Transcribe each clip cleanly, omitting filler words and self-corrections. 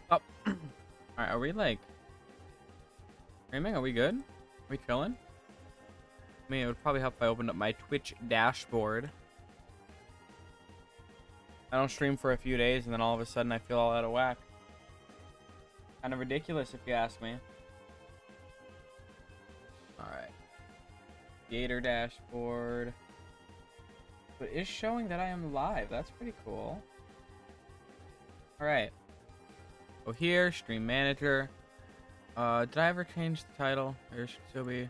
Oh. Alright, are we like streaming? Are we good? Are we chilling? I mean, it would probably help if I opened up my Twitch dashboard. I don't stream for a few days and then all of a sudden I feel all out of whack. Kind of ridiculous if you ask me. Alright. Gator dashboard. But it is showing that I am live. That's pretty cool. Alright. Go here, stream manager. Did I ever change the title? There should still be.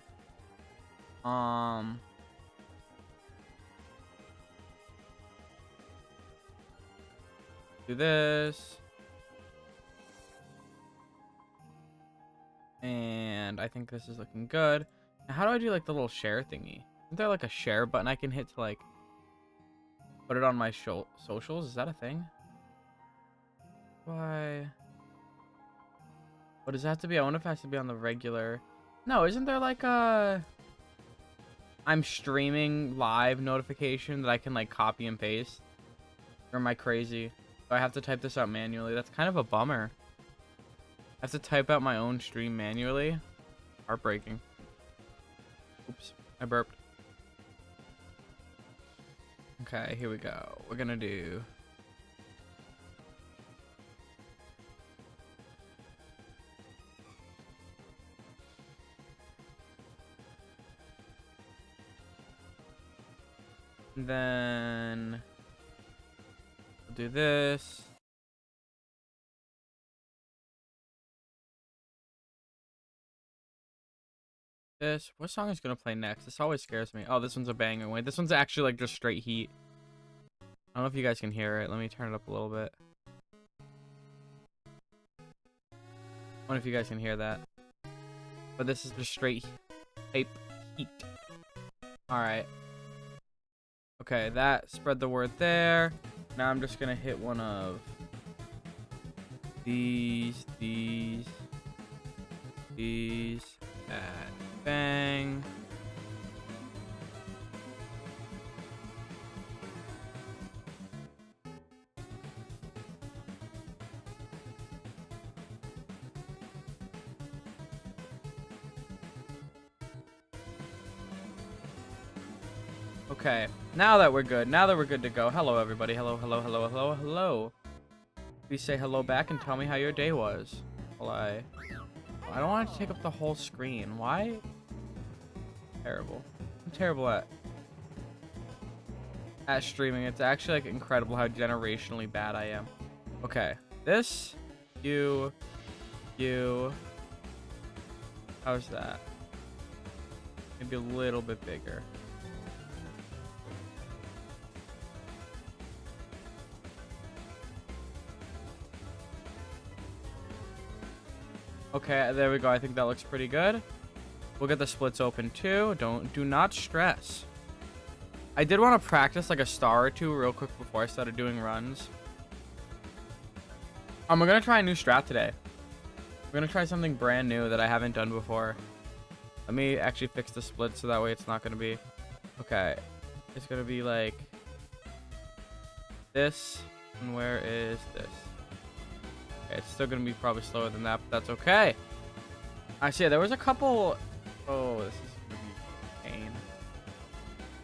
Do this. And I think this is looking good. Now, how do I do like the little share thingy? Isn't there like a share button I can hit to like put it on my socials? Is that a thing? Why? What does that have to be? I wonder if it has to be on the regular. No, isn't there like a I'm streaming live notification that I can like copy and paste? Or am I crazy? Do I have to type this out manually? That's kind of a bummer. I have to type out my own stream manually. Heartbreaking. Oops, I burped. Okay, here we go. We're gonna do then we'll do this. What song is gonna play next? This always scares me. Oh, this one's a banger. Wait, this one's actually like just straight heat. I don't know if you guys can hear it. Let me turn it up a little bit. I wonder if you guys can hear that. But this is just straight hype heat. Alright. Okay, that spread the word there. Now I'm just gonna hit one of these, and bang. Okay, now that we're good to go. Hello, everybody. Hello, hello, hello, hello, hello. Please say hello back and tell me how your day was. Well, I don't want to take up the whole screen. Why? Terrible. I'm terrible at streaming. It's actually like incredible how generationally bad I am. Okay, this, you. How's that? Maybe a little bit bigger. Okay, there we go. I think that looks pretty good. We'll get the splits open too. Do not stress. I did want to practice like a star or two real quick before I started doing runs. We're gonna try a new strat today. We're gonna try something brand new that I haven't done before. Let me actually fix the split so that way it's not gonna be. Okay, it's gonna be like this. And where is this? Okay, it's still gonna be probably slower than that, but that's okay. Actually, there was a couple. Oh, this is gonna be a pain.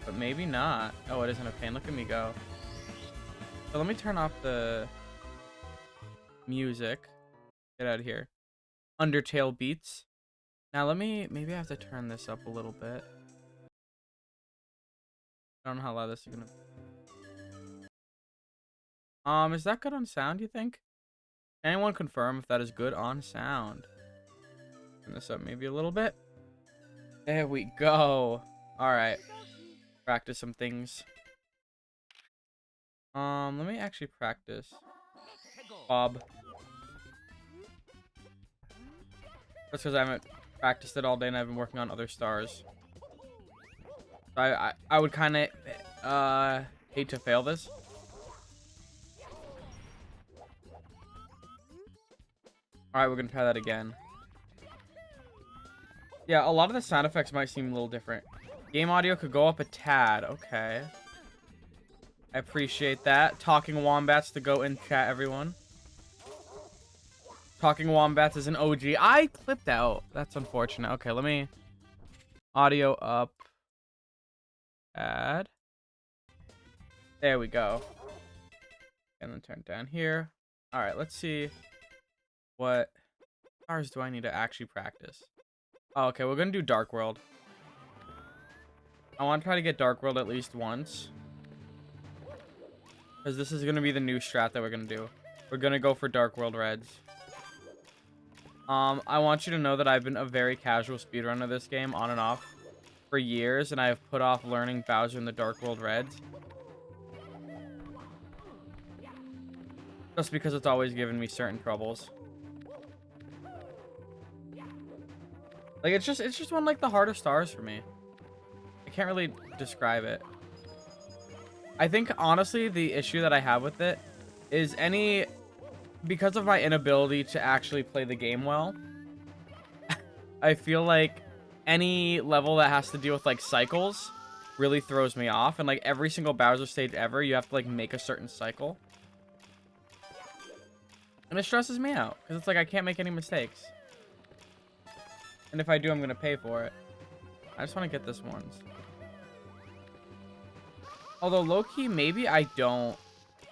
But maybe not. Oh, it isn't a pain. Look at me go. So let me turn off the music. Get out of here. Undertale beats. Now maybe I have to turn this up a little bit. I don't know how loud this is gonna be. Is that good on sound, you think? Anyone confirm if that is good on sound? Turn this up maybe a little bit. There we go. Alright. Practice some things. Let me actually practice Bob. That's because I haven't practiced it all day and I've been working on other stars. I would kind of hate to fail this. Alright, we're gonna try that again. Yeah, a lot of the sound effects might seem a little different. Game audio could go up a tad. Okay. I appreciate that. Talking wombats to go in chat, everyone. Talking Wombats is an OG. I clipped out. That's unfortunate. Okay, let me... Audio up. Add. There we go. And then turn down here. Alright, let's see what cars do I need to actually practice. Oh, okay, we're gonna do Dark World. I want to try to get Dark World at least once. Because this is gonna be the new strat that we're gonna do. We're gonna go for Dark World Reds. I want you to know that I've been a very casual speedrunner of this game, on and off, for years, and I have put off learning Bowser in the Dark World Reds. Just because it's always given me certain troubles. Like, it's just one, like, the hardest stars for me. I can't really describe it. I think, honestly, the issue that I have with it is because of my inability to actually play the game well, I feel like any level that has to deal with, like, cycles really throws me off. And, like, every single Bowser stage ever, you have to, like, make a certain cycle. And it stresses me out, because it's like I can't make any mistakes. And if I do, I'm going to pay for it. I just want to get this once. Although, low-key, maybe I don't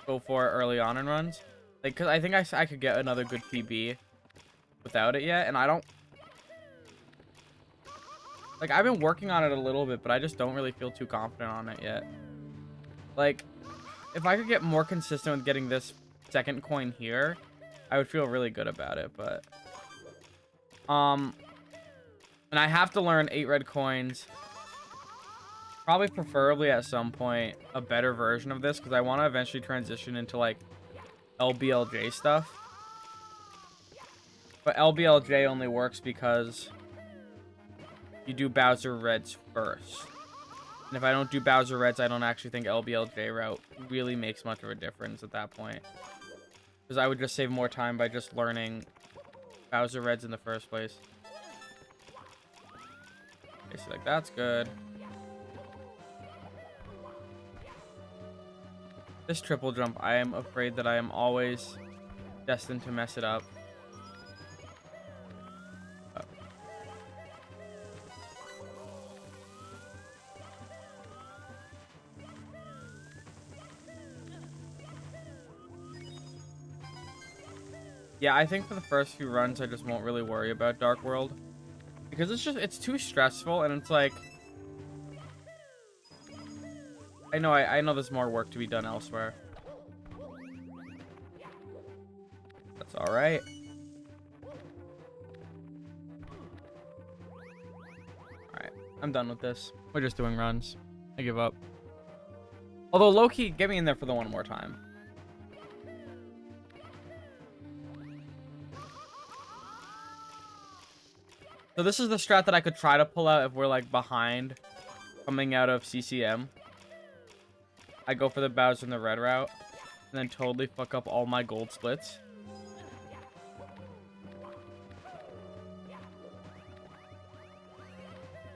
go for it early on in runs. Like, because I think I could get another good PB without it yet, and I don't... Like, I've been working on it a little bit, but I just don't really feel too confident on it yet. Like, if I could get more consistent with getting this second coin here, I would feel really good about it, but... And I have to learn 8 red coins. Probably preferably at some point a better version of this, because I want to eventually transition into, like, LBLJ stuff. But LBLJ only works because you do Bowser Reds first. And if I don't do Bowser Reds, I don't actually think LBLJ route really makes much of a difference at that point. Because I would just save more time by just learning Bowser Reds in the first place. Okay, so, like, that's good. This triple jump, I am afraid that I am always destined to mess it up. Oh. Yeah, I think for the first few runs, I just won't really worry about Dark World. Because it's too stressful, and it's like... I know there's more work to be done elsewhere. That's alright. Alright, I'm done with this. We're just doing runs. I give up. Although, low-key, get me in there for the one more time. So this is the strat that I could try to pull out if we're, like, behind coming out of CCM. I go for the Bowser and the red route, and then totally fuck up all my gold splits.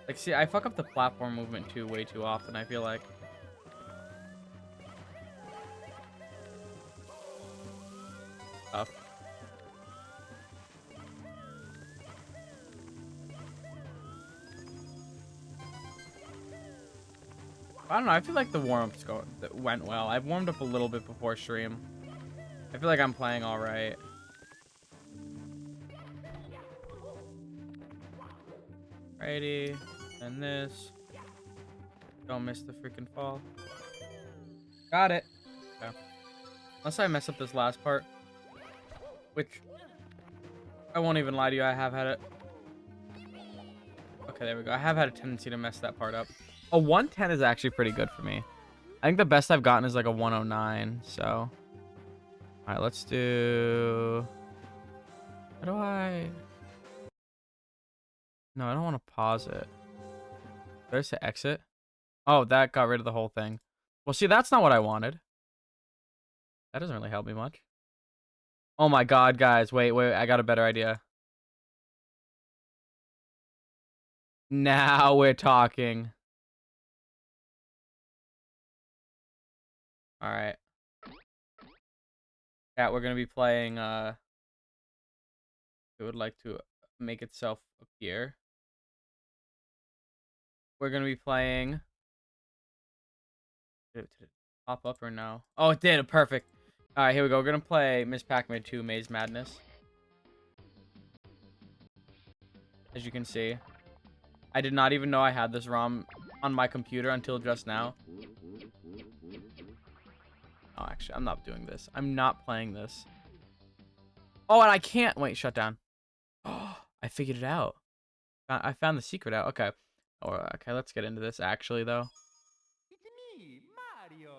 Like, see, I fuck up the platform movement too way too often, I feel like. Tough. I don't know, I feel like the warm-ups went well. I've warmed up a little bit before stream. I feel like I'm playing alright. Righty. And this. Don't miss the freaking fall. Got it. Okay. Unless I mess up this last part. Which, I won't even lie to you, I have had it. Okay, there we go. I have had a tendency to mess that part up. A 110 is actually pretty good for me. I think the best I've gotten is like a 109, so. Alright, let's do... How do I... No, I don't want to pause it. Did I say exit? Oh, that got rid of the whole thing. Well, see, that's not what I wanted. That doesn't really help me much. Oh my god, guys. Wait, I got a better idea. Now we're talking. Alright. Yeah, we're gonna be playing, it would like to make itself appear. We're gonna be playing. Did it pop up or no? Oh, it did. Perfect. All right, here we go. We're gonna play Miss Pac-Man 2 Maze Madness. As you can see, I did not even know I had this ROM on my computer until just now. Oh, actually, I'm not doing this. I'm not playing this. Oh, and I can't. Wait, shut down. Oh, I figured it out. I found the secret out. Okay. Okay, let's get into this actually, though. It's me, Mario.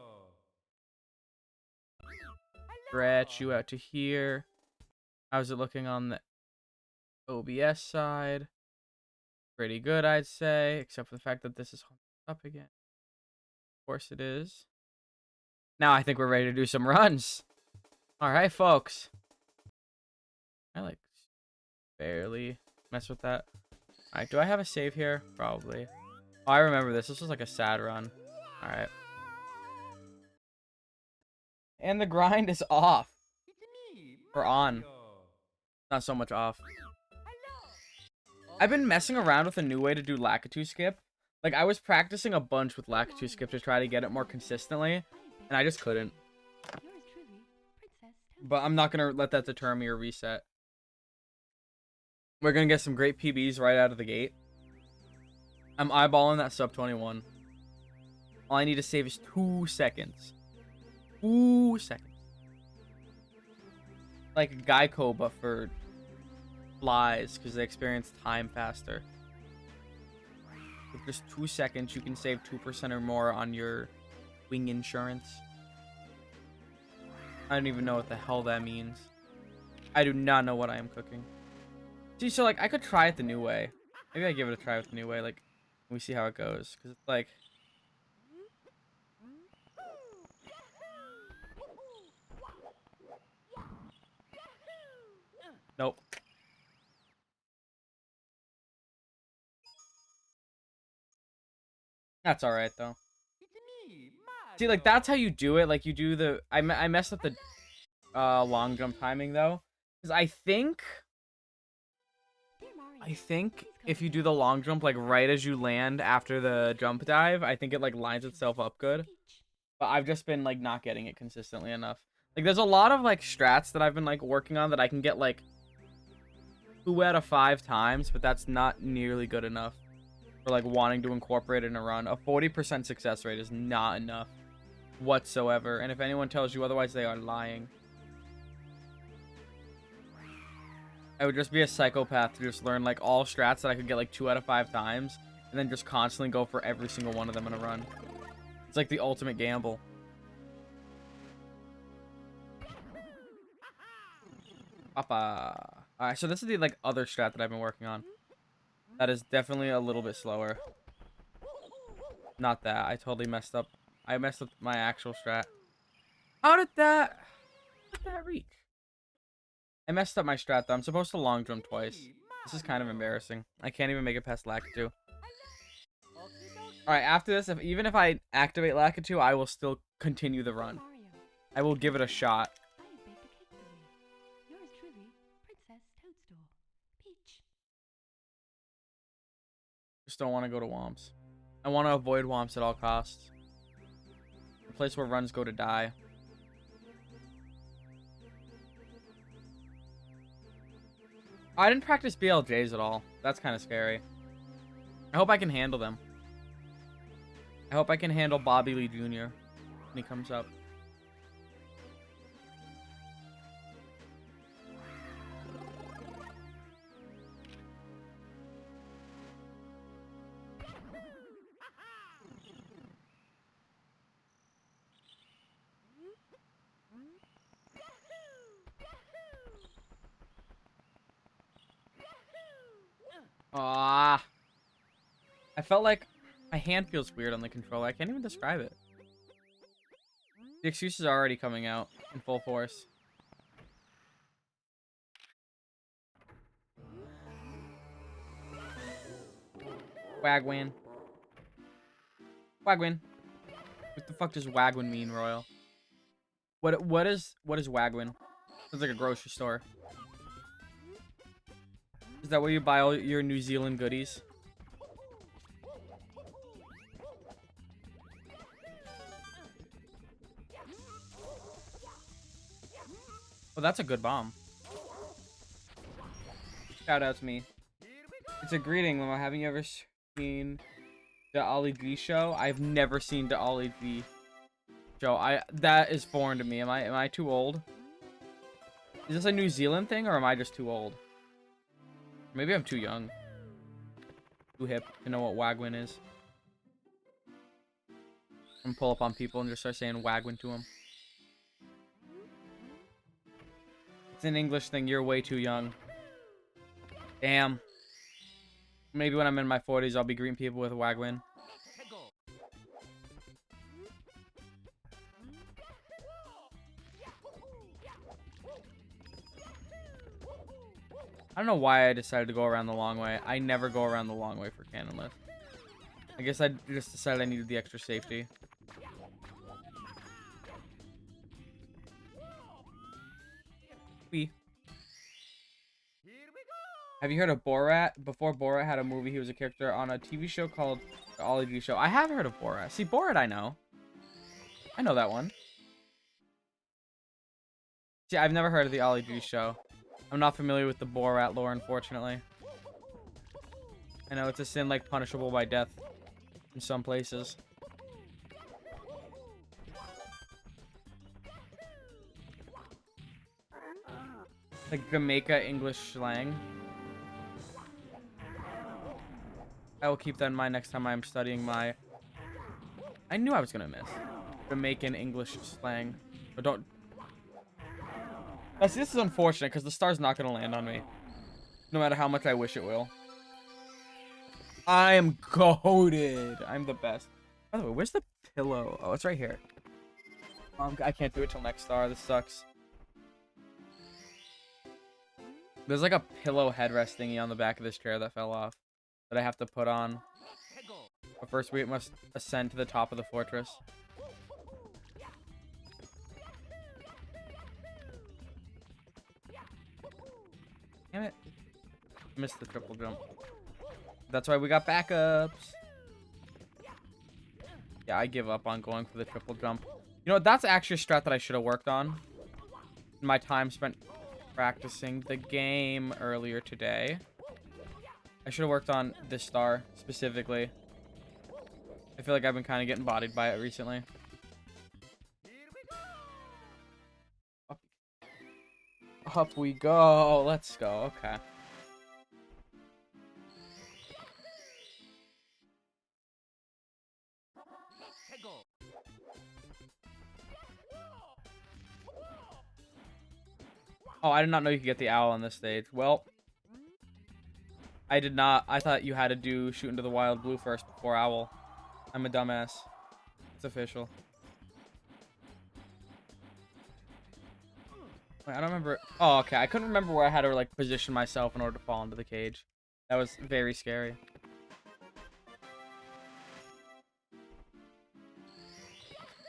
Stretch you out to here. How's it looking on the OBS side? Pretty good, I'd say, except for the fact that this is up again. Of course it is. Now I think we're ready to do some runs. All right, folks. I like barely mess with that. All right, do I have a save here? Probably. Oh, I remember this. This was like a sad run. All right. And the grind is off. It's me, Or on. Mario. Not so much off. I've been messing around with a new way to do Lakitu skip. Like, I was practicing a bunch with Lakitu skip to try to get it more consistently, and I just couldn't. But I'm not going to let that deter me or reset. We're going to get some great PBs right out of the gate. I'm eyeballing that sub 21. All I need to save is 2 seconds. 2 seconds. Like Geico, but for flies, because they experience time faster. With just 2 seconds, you can save 2% or more on your wing insurance. I don't even know what the hell that means. I do not know what I am cooking. See, so like I could try it the new way. Maybe I give it a try with the new way, like we see how it goes. Because it's like, nope. That's all right though. See, like that's how you do it. Like you do the. I messed up the long jump timing though, because I think if you do the long jump like right as you land after the jump dive, I think it like lines itself up good. But I've just been like not getting it consistently enough. Like there's a lot of like strats that I've been like working on that I can get like 2 out of 5 times, but that's not nearly good enough for like wanting to incorporate it in a run. A 40% success rate is not enough whatsoever, and if anyone tells you otherwise, they are lying. I would just be a psychopath to just learn like all strats that I could get like 2 out of 5 times and then just constantly go for every single one of them in a run. It's like the ultimate gamble. Papa. Alright, so this is the like other strat that I've been working on. That is definitely a little bit slower. Not that. I totally messed up. I messed up my actual strat. How did that reach? I messed up my strat though. I'm supposed to long jump twice. This is kind of embarrassing. I can't even make it past Lakitu. Alright, after this, even if I activate Lakitu, I will still continue the run. I will give it a shot. Just don't want to go to Womps. I want to avoid Womps at all costs. The place where runs go to die. I didn't practice BLJs at all. That's kind of scary. I hope I can handle them. I hope I can handle Bobby Lee Jr. when he comes up. Ah, I felt like my hand feels weird on the controller. I can't even describe it. The excuses are already coming out in full force. Wagwin. Wagwin. What the fuck does Wagwin mean, Royal? What is Wagwin? Sounds like a grocery store. Is that where you buy all your New Zealand goodies? Oh, that's a good bomb. Shout out to me. It's a greeting, Limo. Haven't you ever seen the Ollie G show? I've never seen the Ollie G show. That is foreign to me. Am I too old? Is this a New Zealand thing, or am I just too old? Maybe I'm too young. Too hip to know what Wagwin is. I'm pull up on people and just start saying Wagwin to them. It's an English thing. You're way too young. Damn. Maybe when I'm in my 40s, I'll be greeting people with Wagwin. I don't know why I decided to go around the long way. I never go around the long way for cannonless. I guess I just decided I needed the extra safety. Have you heard of Borat? Before Borat had a movie, he was a character on a TV show called The Ollie G Show. I have heard of Borat. See, Borat I know. I know that one. See, I've never heard of The Ollie G Show. I'm not familiar with the Borat lore, unfortunately. I know it's a sin, like, punishable by death in some places. Like Jamaica English slang. I will keep that in mind next time I'm studying my... I knew I was gonna miss. Jamaican English slang. But don't... This is unfortunate, because the star's not gonna land on me. No matter how much I wish it will. I am goated. I'm the best. By the way, where's the pillow? Oh, it's right here. I can't do it till next star. This sucks. There's like a pillow headrest thingy on the back of this chair that fell off that I have to put on. But first we must ascend to the top of the fortress. Damn it. Missed the triple jump. That's why we got backups. Yeah, I give up on going for the triple jump. You know what? That's actually a strat that I should have worked on. My time spent practicing the game earlier today. I should have worked on this star specifically. I feel like I've been kind of getting bodied by it recently. Up we go. Let's go. Okay. Oh, I did not know you could get the owl on this stage. Well, I did not. I thought you had to do shoot into the wild blue first before owl. I'm a dumbass. It's official. Wait, I don't remember. Oh, okay. I couldn't remember where I had to like position myself in order to fall into the cage. That was very scary.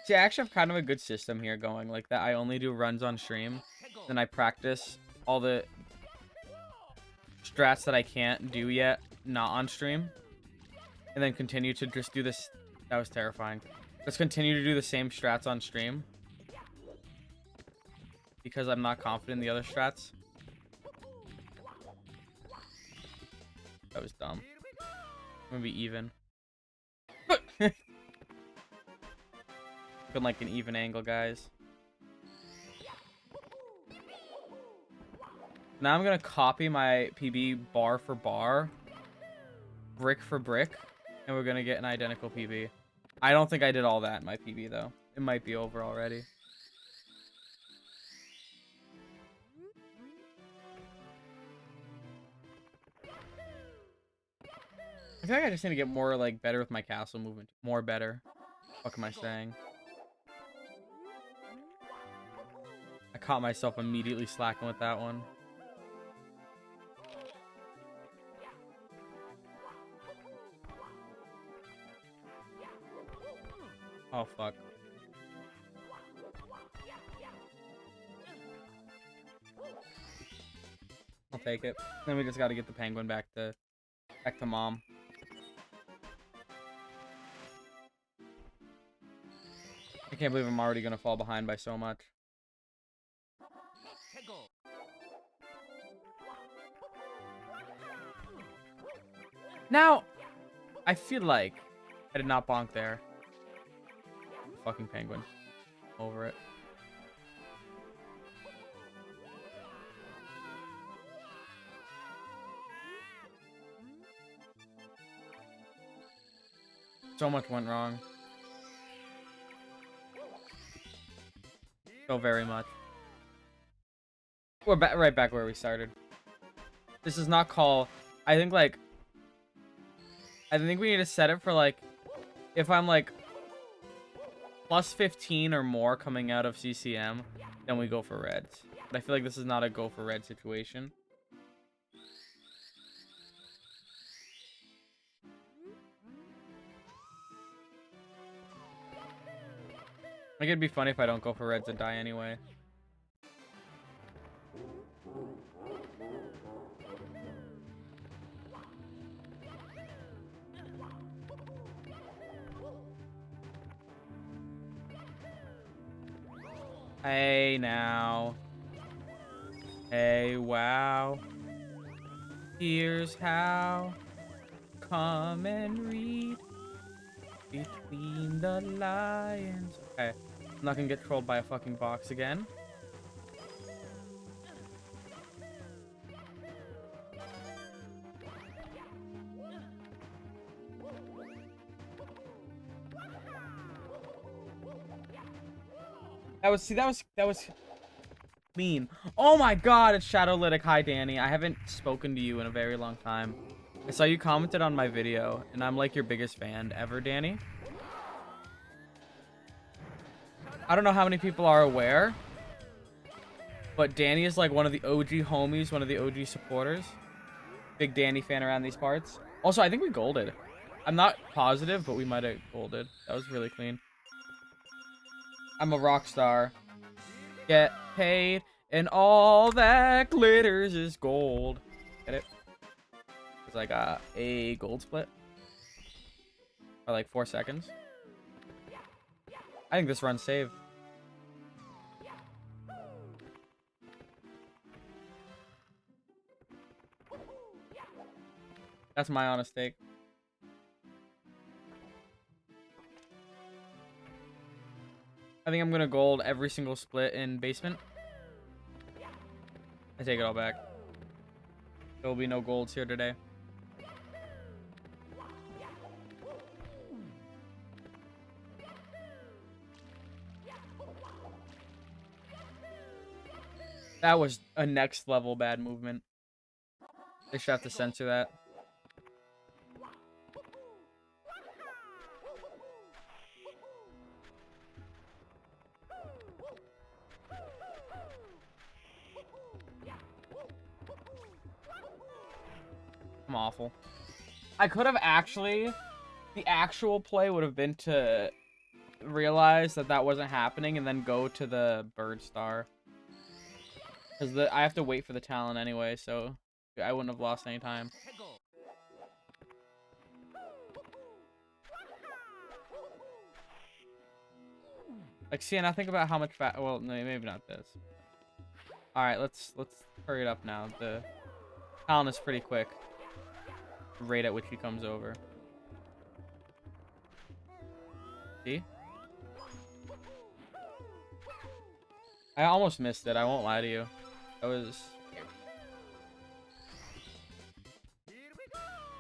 See, I actually have kind of a good system here going like that. I only do runs on stream. Then I practice all the strats that I can't do yet, not on stream. And then continue to just do this. That was terrifying. Just continue to do the same strats on stream. Because I'm not confident in the other strats. That was dumb. I'm gonna be even. Looking like an even angle, guys. Now I'm gonna copy my PB bar for bar, brick for brick, and we're gonna get an identical PB. I don't think I did all that in my PB though. It might be over already. I feel like I just need to get more like better with my castle movement. More better. What am I saying? I caught myself immediately slacking with that one. Oh, fuck. I'll take it. Then we just got to get the penguin back to mom. I can't believe I'm already gonna fall behind by so much. Now, I feel like I did not bonk there. Fucking penguin. Over it. So much went wrong. So very much. We're right back where we started. This is not call. I think we need to set it for like, if I'm like plus 15 or more coming out of CCM, then we go for reds. But I feel like this is not a go for red situation. Like, it'd be funny if I don't go for reds and die anyway. Hey, now. Hey, wow. Here's how. Come and read between the lines. Okay. I'm not gonna get trolled by a fucking box again. That was mean. Oh my god, it's Shadowlytic. Hi, Danny. I haven't spoken to you in a very long time. I saw you commented on my video, and I'm like your biggest fan ever, Danny. I don't know how many people are aware, but Danny is like one of the OG homies, one of the OG supporters. Big Danny fan around these parts. Also, I think we golded. I'm not positive, but we might have golded. That was really clean. I'm a rock star. Get paid, and all that glitters is gold. Get it? Because I got a gold split. For like 4 seconds. I think this run's saved. That's my honest take. I think I'm gonna gold every single split in basement. I take it all back. There will be no golds here today. That was a next level bad movement. They should have to censor that. I'm awful. I could have actually... The actual play would have been to realize that that wasn't happening and then go to the bird star. Because I have to wait for the talent anyway, so I wouldn't have lost any time. Like, see, and I think about how much fat. Well, no, maybe not this. All right, let's hurry it up now. The talent is pretty quick. The rate at which he comes over. See? I almost missed it. I won't lie to you. That was.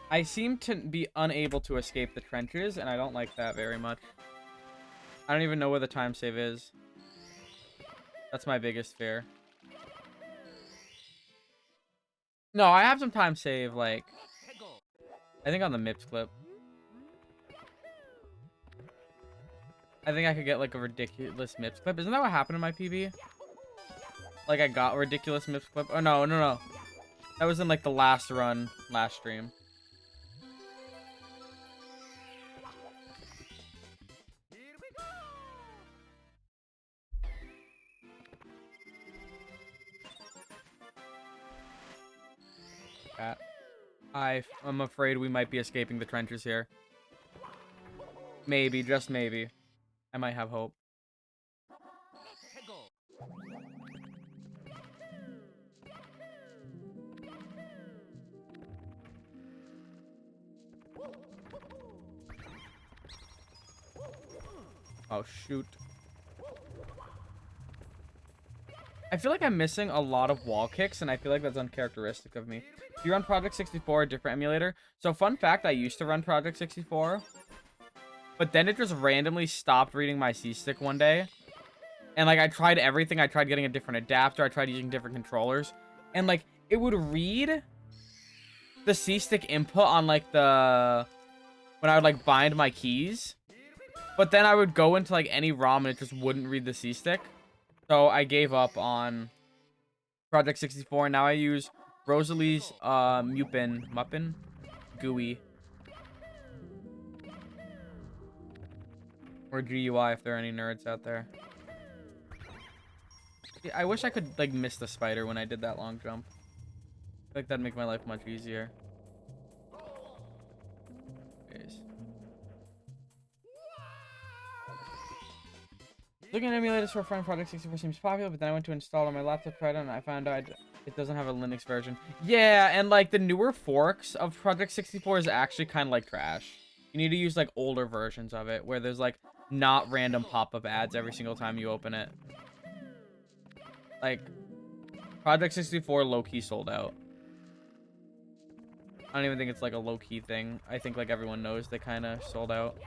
I seem to be unable to escape the trenches, and I don't like that very much. I don't even know where the time save is. That's my biggest fear. No, I have some time save, like... I think on the MIPS clip. I think I could get, like, a ridiculous MIPS clip. Isn't that what happened in my PB? Like, I got a ridiculous MIPS clip? Oh, no. That was in, like, the last run, last stream. Cat. I'm afraid we might be escaping the trenches here. Maybe, just maybe. I might have hope. Oh, shoot. I feel like I'm missing a lot of wall kicks, and I feel like that's uncharacteristic of me. If you run Project 64, a different emulator. So, fun fact, I used to run Project 64, but then it just randomly stopped reading my C-Stick one day. And, like, I tried everything. I tried getting a different adapter. I tried using different controllers. And, like, it would read the C-Stick input on, like, when I would, like, bind my keys. But then I would go into, like, any ROM and it just wouldn't read the C-Stick. So I gave up on Project 64. And now I use Rosalie's Muppin GUI. Or GUI if there are any nerds out there. I wish I could, like, miss the spider when I did that long jump. I feel like that'd make my life much easier. Anyways. Looking at emulators for a friend, Project 64 seems popular, but then I went to install it on my laptop, tried it, and I found out it doesn't have a Linux version. Yeah, and, like, the newer forks of Project 64 is actually kind of like trash. You need to use, like, older versions of it, where there's, like, not random pop-up ads every single time you open it. Like, Project 64 low-key sold out. I don't even think it's, like, a low-key thing. I think, like, everyone knows they kind of sold out.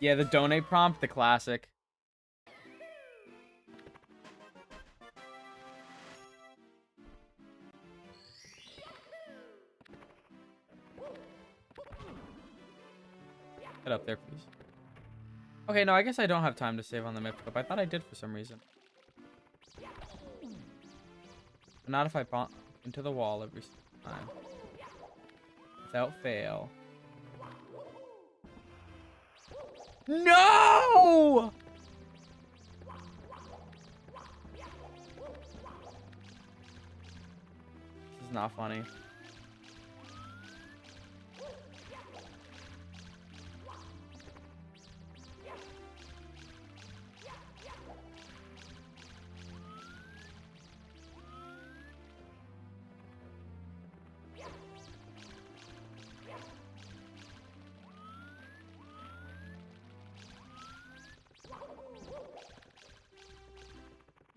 Yeah, the donate prompt, the classic. Get up there, please. Okay, no, I guess I don't have time to save on the myth clip. I thought I did for some reason. But not if I bump into the wall every time. Without fail. No! This is not funny.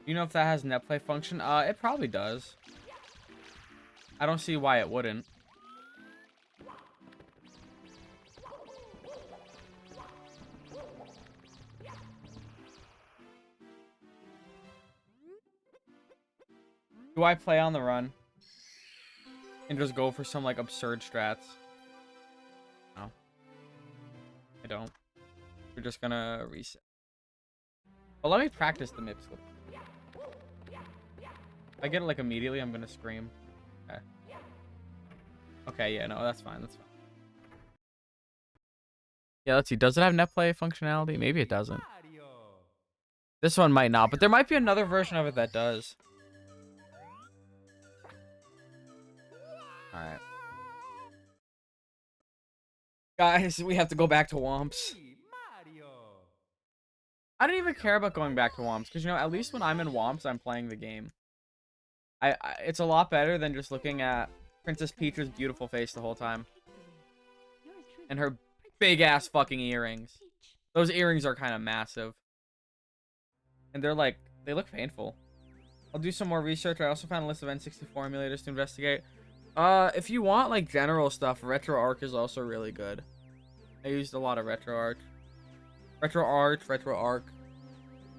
You know if that has netplay function? It probably does. I don't see why it wouldn't. Do I play on the run? And just go for some, like, absurd strats? No. I don't. We're just gonna reset. Well, let me practice the MIPS clip. If I get it, like, immediately, I'm gonna scream. Okay. Okay, yeah, no, that's fine, that's fine. Yeah, let's see. Does it have netplay functionality? Maybe it doesn't. This one might not, but there might be another version of it that does. Alright. Guys, we have to go back to Womps. I don't even care about going back to Womps, because, you know, at least when I'm in Womps, I'm playing the game. It's a lot better than just looking at Princess Peach's beautiful face the whole time. And her big-ass fucking earrings. Those earrings are kind of massive. And they're like, they look painful. I'll do some more research. I also found a list of N64 emulators to investigate. If you want, like, general stuff, RetroArch is also really good. I used a lot of RetroArch. RetroArch.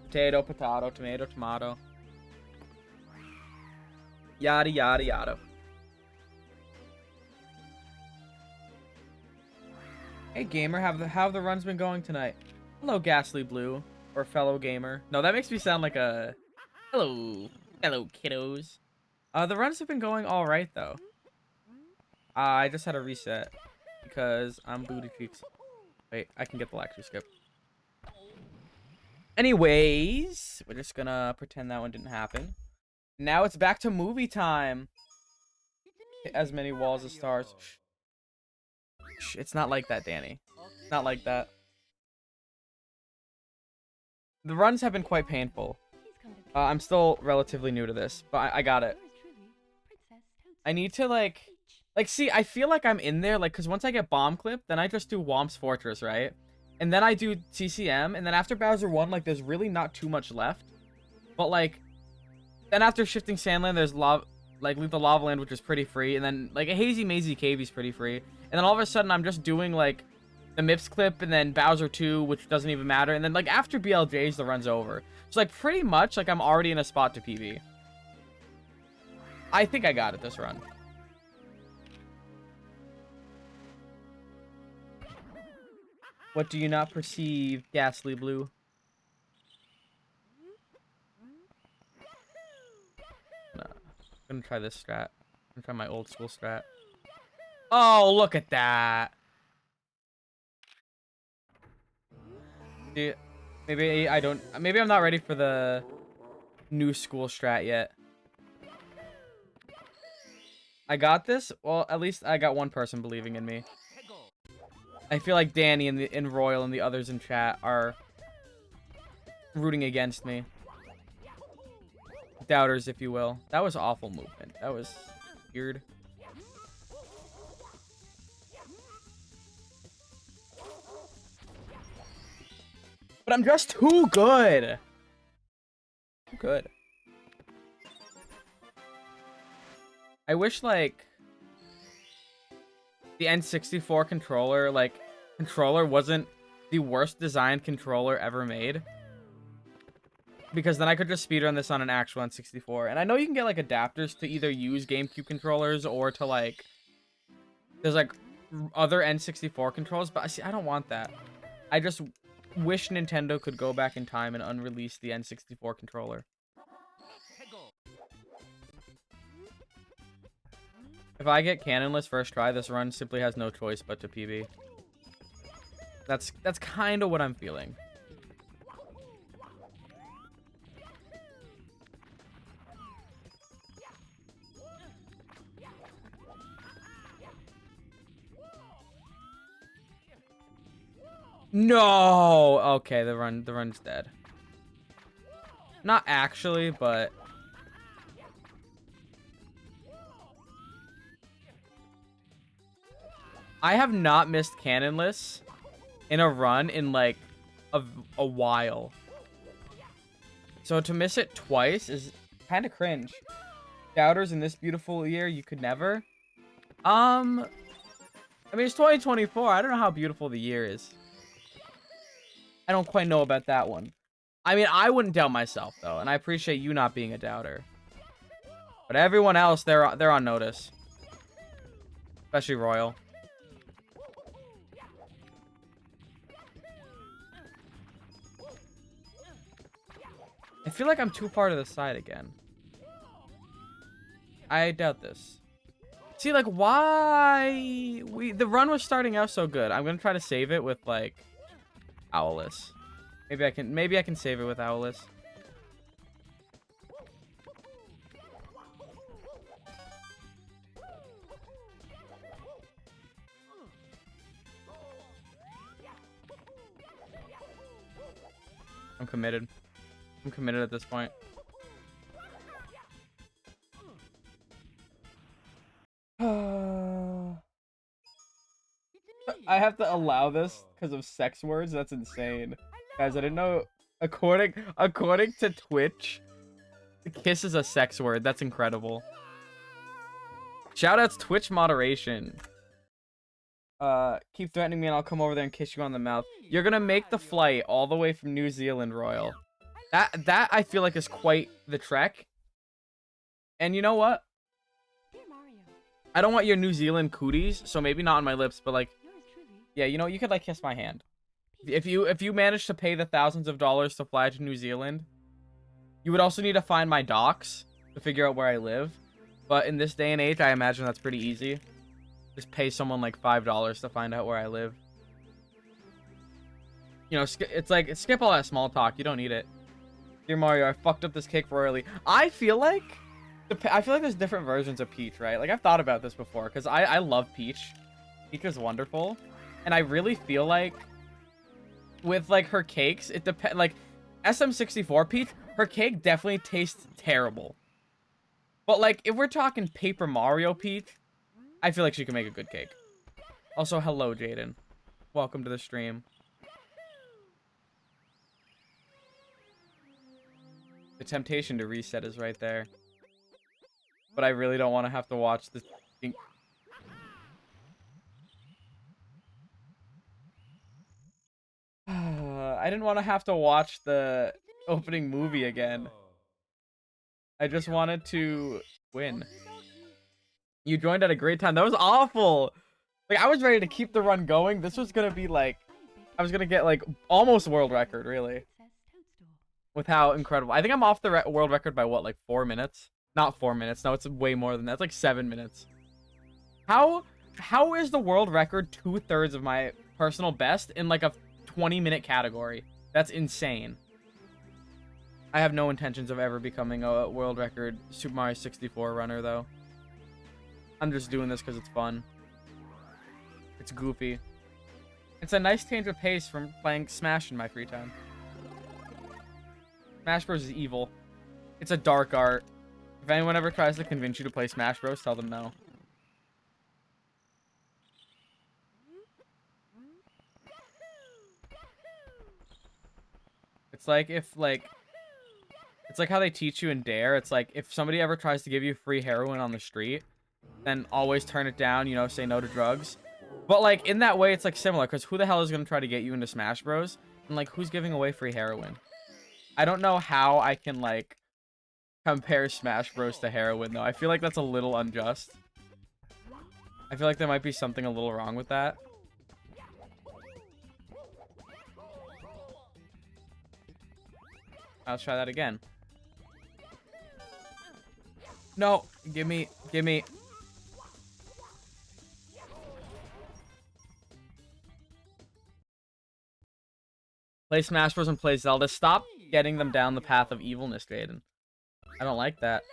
Potato, potato, tomato, tomato. Yada, yada, yada. Hey, gamer, how have the runs been going tonight? Hello, Ghastly Blue. Or fellow gamer. No, that makes me sound like a... Hello, fellow kiddos. The runs have been going alright, though. I just had a reset. Because I'm booty cheeks. Wait, I can get the lecture skip. Anyways, we're just gonna pretend that one didn't happen. Now it's back to movie time. Hit as many walls as stars. Shh, it's not like that, Danny. It's not like that. The runs have been quite painful. I'm still relatively new to this, but I got it. I need to, like, see, I feel like I'm in there, like, because once I get bomb clip, then I just do Womp's Fortress, right? And then I do TCM, and then after Bowser 1, like, there's really not too much left. But, like, then after Shifting Sandland, there's Lethal Lava Land, which is pretty free, and then, like, a Hazy Mazy Cave is pretty free. And then all of a sudden, I'm just doing, like, the MIPS clip, and then Bowser 2, which doesn't even matter. And then, like, after BLJs, the run's over. So, like, pretty much, like, I'm already in a spot to PB. I think I got it this run. What do you not perceive, Ghastly Blue? No. I'm gonna try this strat. I'm gonna try my old school strat. Oh, look at that! Dude, maybe I don't... Maybe I'm not ready for the new school strat yet. I got this? Well, at least I got one person believing in me. I feel like Danny and Royal and the others in chat are rooting against me. Doubters, if you will. That was awful movement. That was weird. But I'm just too good. Too good. I wish, like, the N64 controller, wasn't the worst designed controller ever made. Because then I could just speedrun this on an actual N64. And I know you can get, like, adapters to either use GameCube controllers or to, like... There's, like, other N64 controls, but see, I don't want that. I just wish Nintendo could go back in time and unrelease the N64 controller. If I get cannonless first try, this run simply has no choice but to PB. That's kind of what I'm feeling. No. Okay, the run's dead. Not actually, but I have not missed cannonless in a run in like a while. So to miss it twice is kind of cringe. Doubters in this beautiful year, you could never. I mean, it's 2024. I don't know how beautiful the year is. I don't quite know about that one. I mean, I wouldn't doubt myself though, and I appreciate you not being a doubter. But everyone else, they're on notice. Especially Royal. I feel like I'm too far to the side again. I doubt this. See, like, why? The run was starting out so good. I'm gonna try to save it with, like, Owless. Maybe I can save it with Owless. I'm committed. I'm committed at this point. I have to allow this because of sex words. That's insane. Guys, I didn't know. According to Twitch, kiss is a sex word. That's incredible. Shoutouts Twitch moderation. Keep threatening me and I'll come over there and kiss you on the mouth. You're gonna make the flight all the way from New Zealand, Royal. That I feel like is quite the trek. And you know what? I don't want your New Zealand cooties, so maybe not on my lips, but like, yeah, you know, you could like kiss my hand. If you manage to pay the thousands of dollars to fly to New Zealand, you would also need to find my docs to figure out where I live. But in this day and age, I imagine that's pretty easy. Just pay someone like $5 to find out where I live. You know, it's like, skip all that small talk. You don't need it. Dear Mario, I fucked up this cake royally. I feel like there's different versions of Peach, right? Like, I've thought about this before, because I love Peach. Peach is wonderful. And I really feel like with, like, her cakes, it depends, like, SM64 Peach, her cake definitely tastes terrible. But, like, if we're talking Paper Mario Peach, I feel like she can make a good cake. Also, hello, Jaden. Welcome to the stream. The temptation to reset is right there. But I really don't want to have to watch this. I didn't want to have to watch the opening movie again. I just wanted to win. You joined at a great time. That was awful. Like, I was ready to keep the run going. This was going to be like, I was going to get like almost world record, really. With how incredible. I think I'm off the world record by what, like 4 minutes? Not 4 minutes. No, it's way more than that. It's like 7 minutes. How is the world record 2/3 of my personal best in like a 20-minute category? That's insane. I have no intentions of ever becoming a world record Super Mario 64 runner, though. I'm just doing this because it's fun. It's goofy. It's a nice change of pace from playing Smash in my free time. Smash Bros is evil. It's a dark art. If anyone ever tries to convince you to play Smash Bros, tell them no. It's like if, like... It's like how they teach you in Dare. It's like, if somebody ever tries to give you free heroin on the street, then always turn it down, you know, say no to drugs. But, like, in that way, it's, like, similar, because who the hell is going to try to get you into Smash Bros? And, like, who's giving away free heroin? I don't know how I can, like, compare Smash Bros to heroin, though. I feel like that's a little unjust. I feel like there might be something a little wrong with that. Let's try that again. No, give me. Play Smash Bros. And play Zelda. Stop getting them down the path of evilness, Jaden. I don't like that.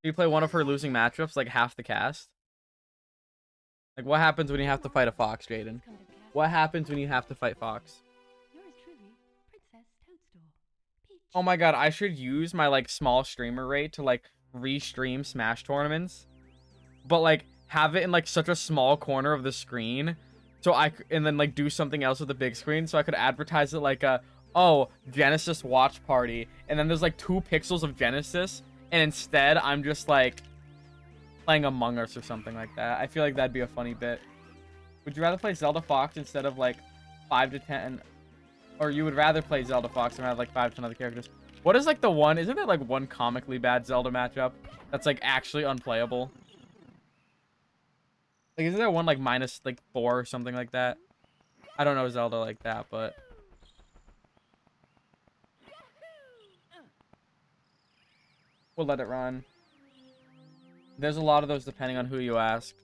Do you play one of her losing matchups, like half the cast? Like, what happens when you have to fight a fox, Jaden? What happens when you have to fight Fox? Oh my god, I should use my, like, small streamer rate to, like, re-stream Smash tournaments. But, like, have it in, like, such a small corner of the screen. So and then, like, do something else with the big screen. So I could advertise it like oh, Genesis watch party. And then there's, like, 2 pixels of Genesis. And instead, I'm just, like, playing Among Us or something like that. I feel like that'd be a funny bit. Would you rather play Zelda Fox instead of, like, 5 to 10... Or you would rather play Zelda Fox and have, like, 5 to 10 other characters? What is, like, the one... Isn't there, like, one comically bad Zelda matchup that's, like, actually unplayable? Like, isn't there one, like, minus, like, 4 or something like that? I don't know Zelda like that, but... We'll let it run. There's a lot of those depending on who you ask.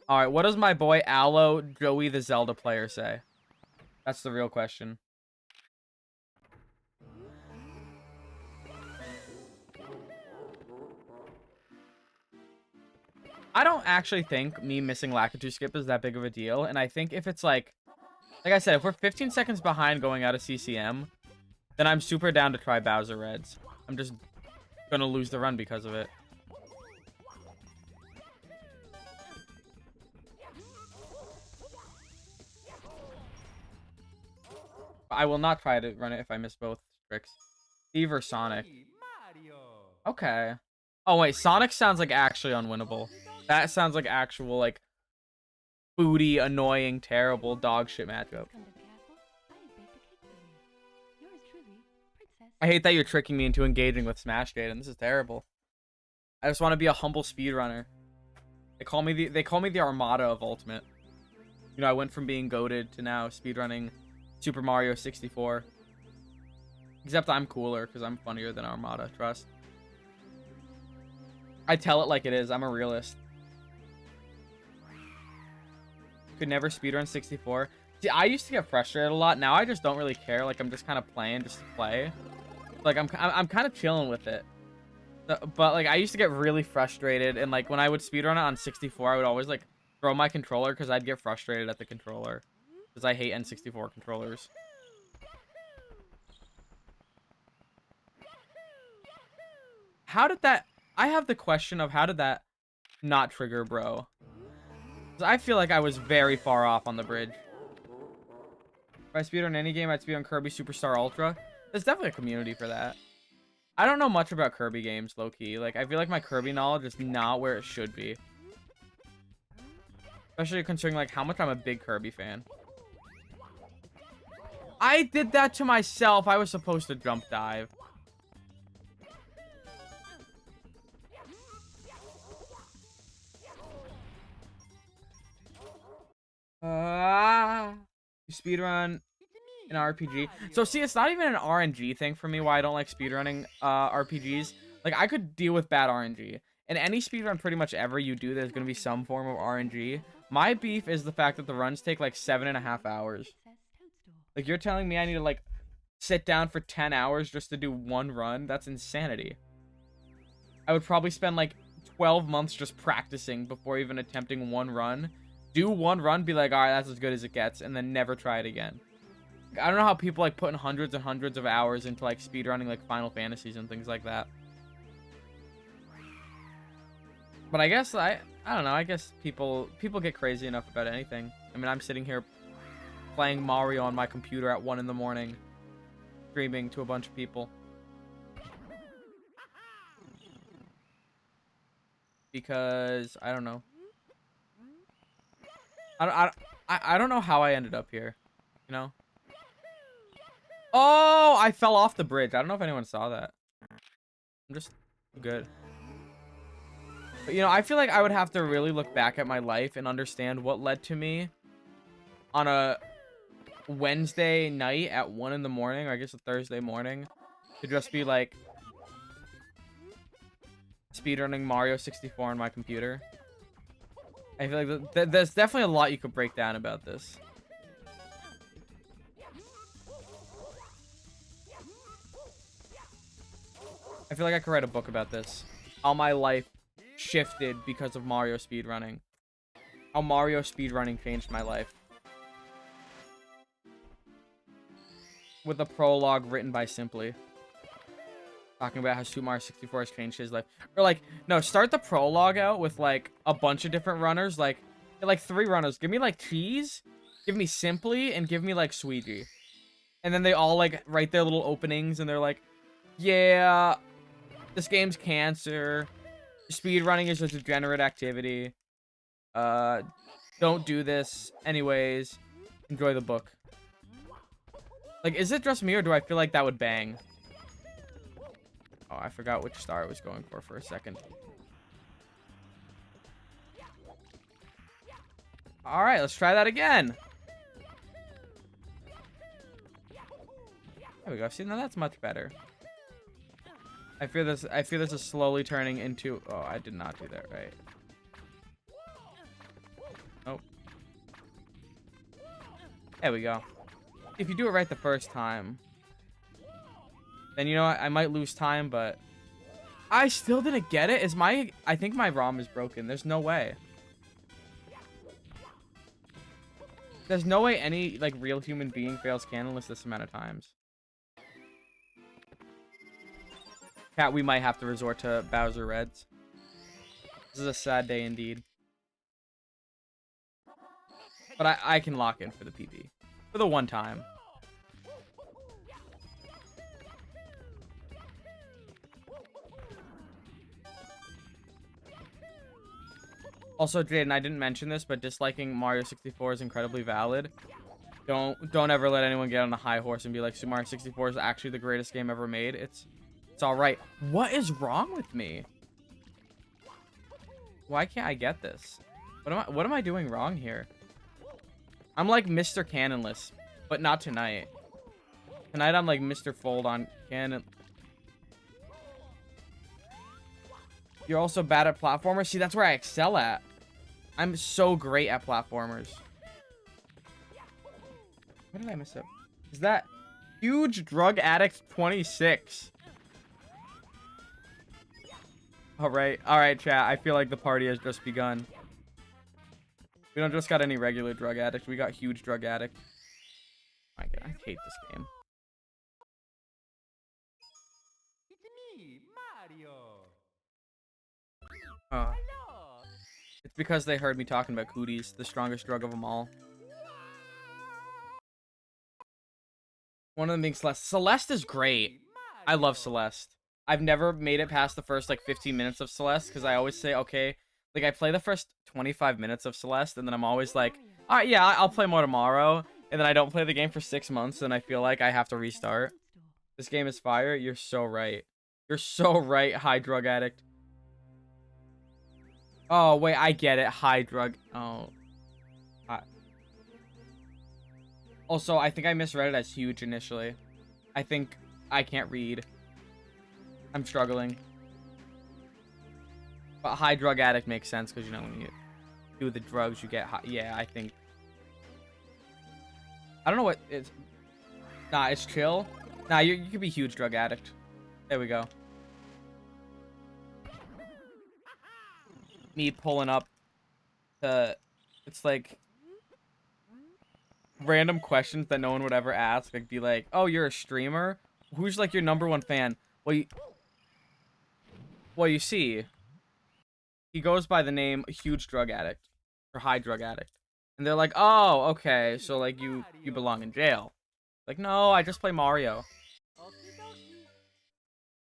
Alright, what does my boy Aloe, Joey the Zelda player, say? That's the real question. I don't actually think me missing Lakitu Skip is that big of a deal. And I think if it's like I said, if we're 15 seconds behind going out of CCM, then I'm super down to try Bowser Reds. I'm just gonna lose the run because of it. I will not try to run it if I miss both tricks. Steve or Sonic? Okay. Oh wait, Sonic sounds like actually unwinnable. That sounds like actual, like, booty, annoying, terrible dog shit matchup. I hate that you're tricking me into engaging with Smash, Jaden. This is terrible. I just want to be a humble speedrunner. They call me the Armada of Ultimate. You know, I went from being goated to now speedrunning Super Mario 64. Except I'm cooler because I'm funnier than Armada, trust. I tell it like it is. I'm a realist. Could never speedrun 64. See, I used to get frustrated a lot. Now I just don't really care. Like, I'm just kind of playing just to play. Like, I'm kind of chilling with it. But, like, I used to get really frustrated. And, like, when I would speedrun it on 64, I would always, like, throw my controller because I'd get frustrated at the controller. Because I hate N64 controllers. How did that... I have the question of how did that not trigger, bro? 'Cause I feel like I was very far off on the bridge. If I speedrun any game, I'd speedrun Kirby Superstar Ultra. There's definitely a community for that. I don't know much about Kirby games, low-key. Like, I feel like my Kirby knowledge is not where it should be. Especially considering, like, how much I'm a big Kirby fan. I did that to myself. I was supposed to jump dive. You speedrun an RPG. So see, it's not even an RNG thing for me why I don't like speedrunning RPGs. Like, I could deal with bad RNG. In any speedrun pretty much ever you do, there's going to be some form of RNG. My beef is the fact that the runs take like 7.5 hours. Like, you're telling me I need to like sit down for 10 hours just to do one run? That's insanity. I would probably spend like 12 months just practicing before even attempting one run. Do one run, be like, all right, that's as good as it gets, and then never try it again. I don't know how people like putting hundreds and hundreds of hours into like speedrunning like Final Fantasies and things like that. But I guess I don't know. I guess people get crazy enough about anything. I mean, I'm sitting here playing Mario on my computer at 1 in the morning, streaming to a bunch of people. Because I don't know. I don't know how I ended up here, you know? Oh, I fell off the bridge. I don't know if anyone saw that. I'm just good. But, you know, I feel like I would have to really look back at my life and understand what led to me on a Wednesday night at 1 in the morning, or I guess a Thursday morning, to just be like speedrunning Mario 64 on my computer. I feel like there's definitely a lot you could break down about this. I feel like I could write a book about this. How my life shifted because of Mario speedrunning. How Mario speedrunning changed my life. With a prologue written by Simply. Talking about how Super Mario 64 has changed his life. Or like, no, start the prologue out with like a bunch of different runners. Like 3 runners. Give me like Cheese, give me Simply, and give me like Sweetie. And then they all like write their little openings and they're like, yeah, this game's cancer. Speedrunning is a degenerate activity. Don't do this. Anyways, enjoy the book. Like, is it just me or do I feel like that would bang? Oh, I forgot which star I was going for a second. All right, let's try that again. There we go. See, now that's much better. I feel this is slowly turning into... Oh, I did not do that right. Nope. There we go. If you do it right the first time, then you know what? I might lose time, but I still didn't get it. I think my ROM is broken. There's no way. There's no way any like real human being fails canonless this amount of times. Cat, we might have to resort to Bowser Reds. This is a sad day indeed. But I can lock in for the PB. For the one time. Also, Jaden, I didn't mention this, but disliking Mario 64 is incredibly valid. Don't ever let anyone get on a high horse and be like, Super Mario 64 is actually the greatest game ever made. It's all right. What is wrong with me? Why can't I get this? What am I doing wrong here? I'm like Mr. Canonless, but not tonight. Tonight I'm like Mr. Fold on Canon. You're also bad at platformers? See, that's where I excel at. I'm so great at platformers. What did I miss up? Is that huge drug addict 26? All right, chat. I feel like the party has just begun. We don't just got any regular drug addict. We got huge drug addict. My God, I hate this game. It's me, Mario. Uh, Hello. it's because they heard me talking about cooties, the strongest drug of them all. One of them being Celeste. Celeste is great. I love Celeste. I've never made it past the first, like, 15 minutes of Celeste, because I always say, okay, like, I play the first 25 minutes of Celeste, and then I'm always like, all right, yeah, I'll play more tomorrow, and then I don't play the game for 6 months, and I feel like I have to restart. This game is fire. You're so right. You're so right, high drug addict. Oh, wait, I get it. High drug. Oh. Also, I think I misread it as huge initially. I think I can't read. I'm struggling. But high drug addict makes sense because, you know, when you do the drugs, you get high. Yeah, I think. I don't know what it's. Nah, it's chill. Nah, you could be huge drug addict. There we go. Me pulling up the. It's like random questions that no one would ever ask. Like, be like, oh, you're a streamer? Who's like your #1 fan? Well, you see, he goes by the name huge drug addict or high drug addict. And they're like, oh, okay, so like you belong in jail. Like, no, I just play Mario.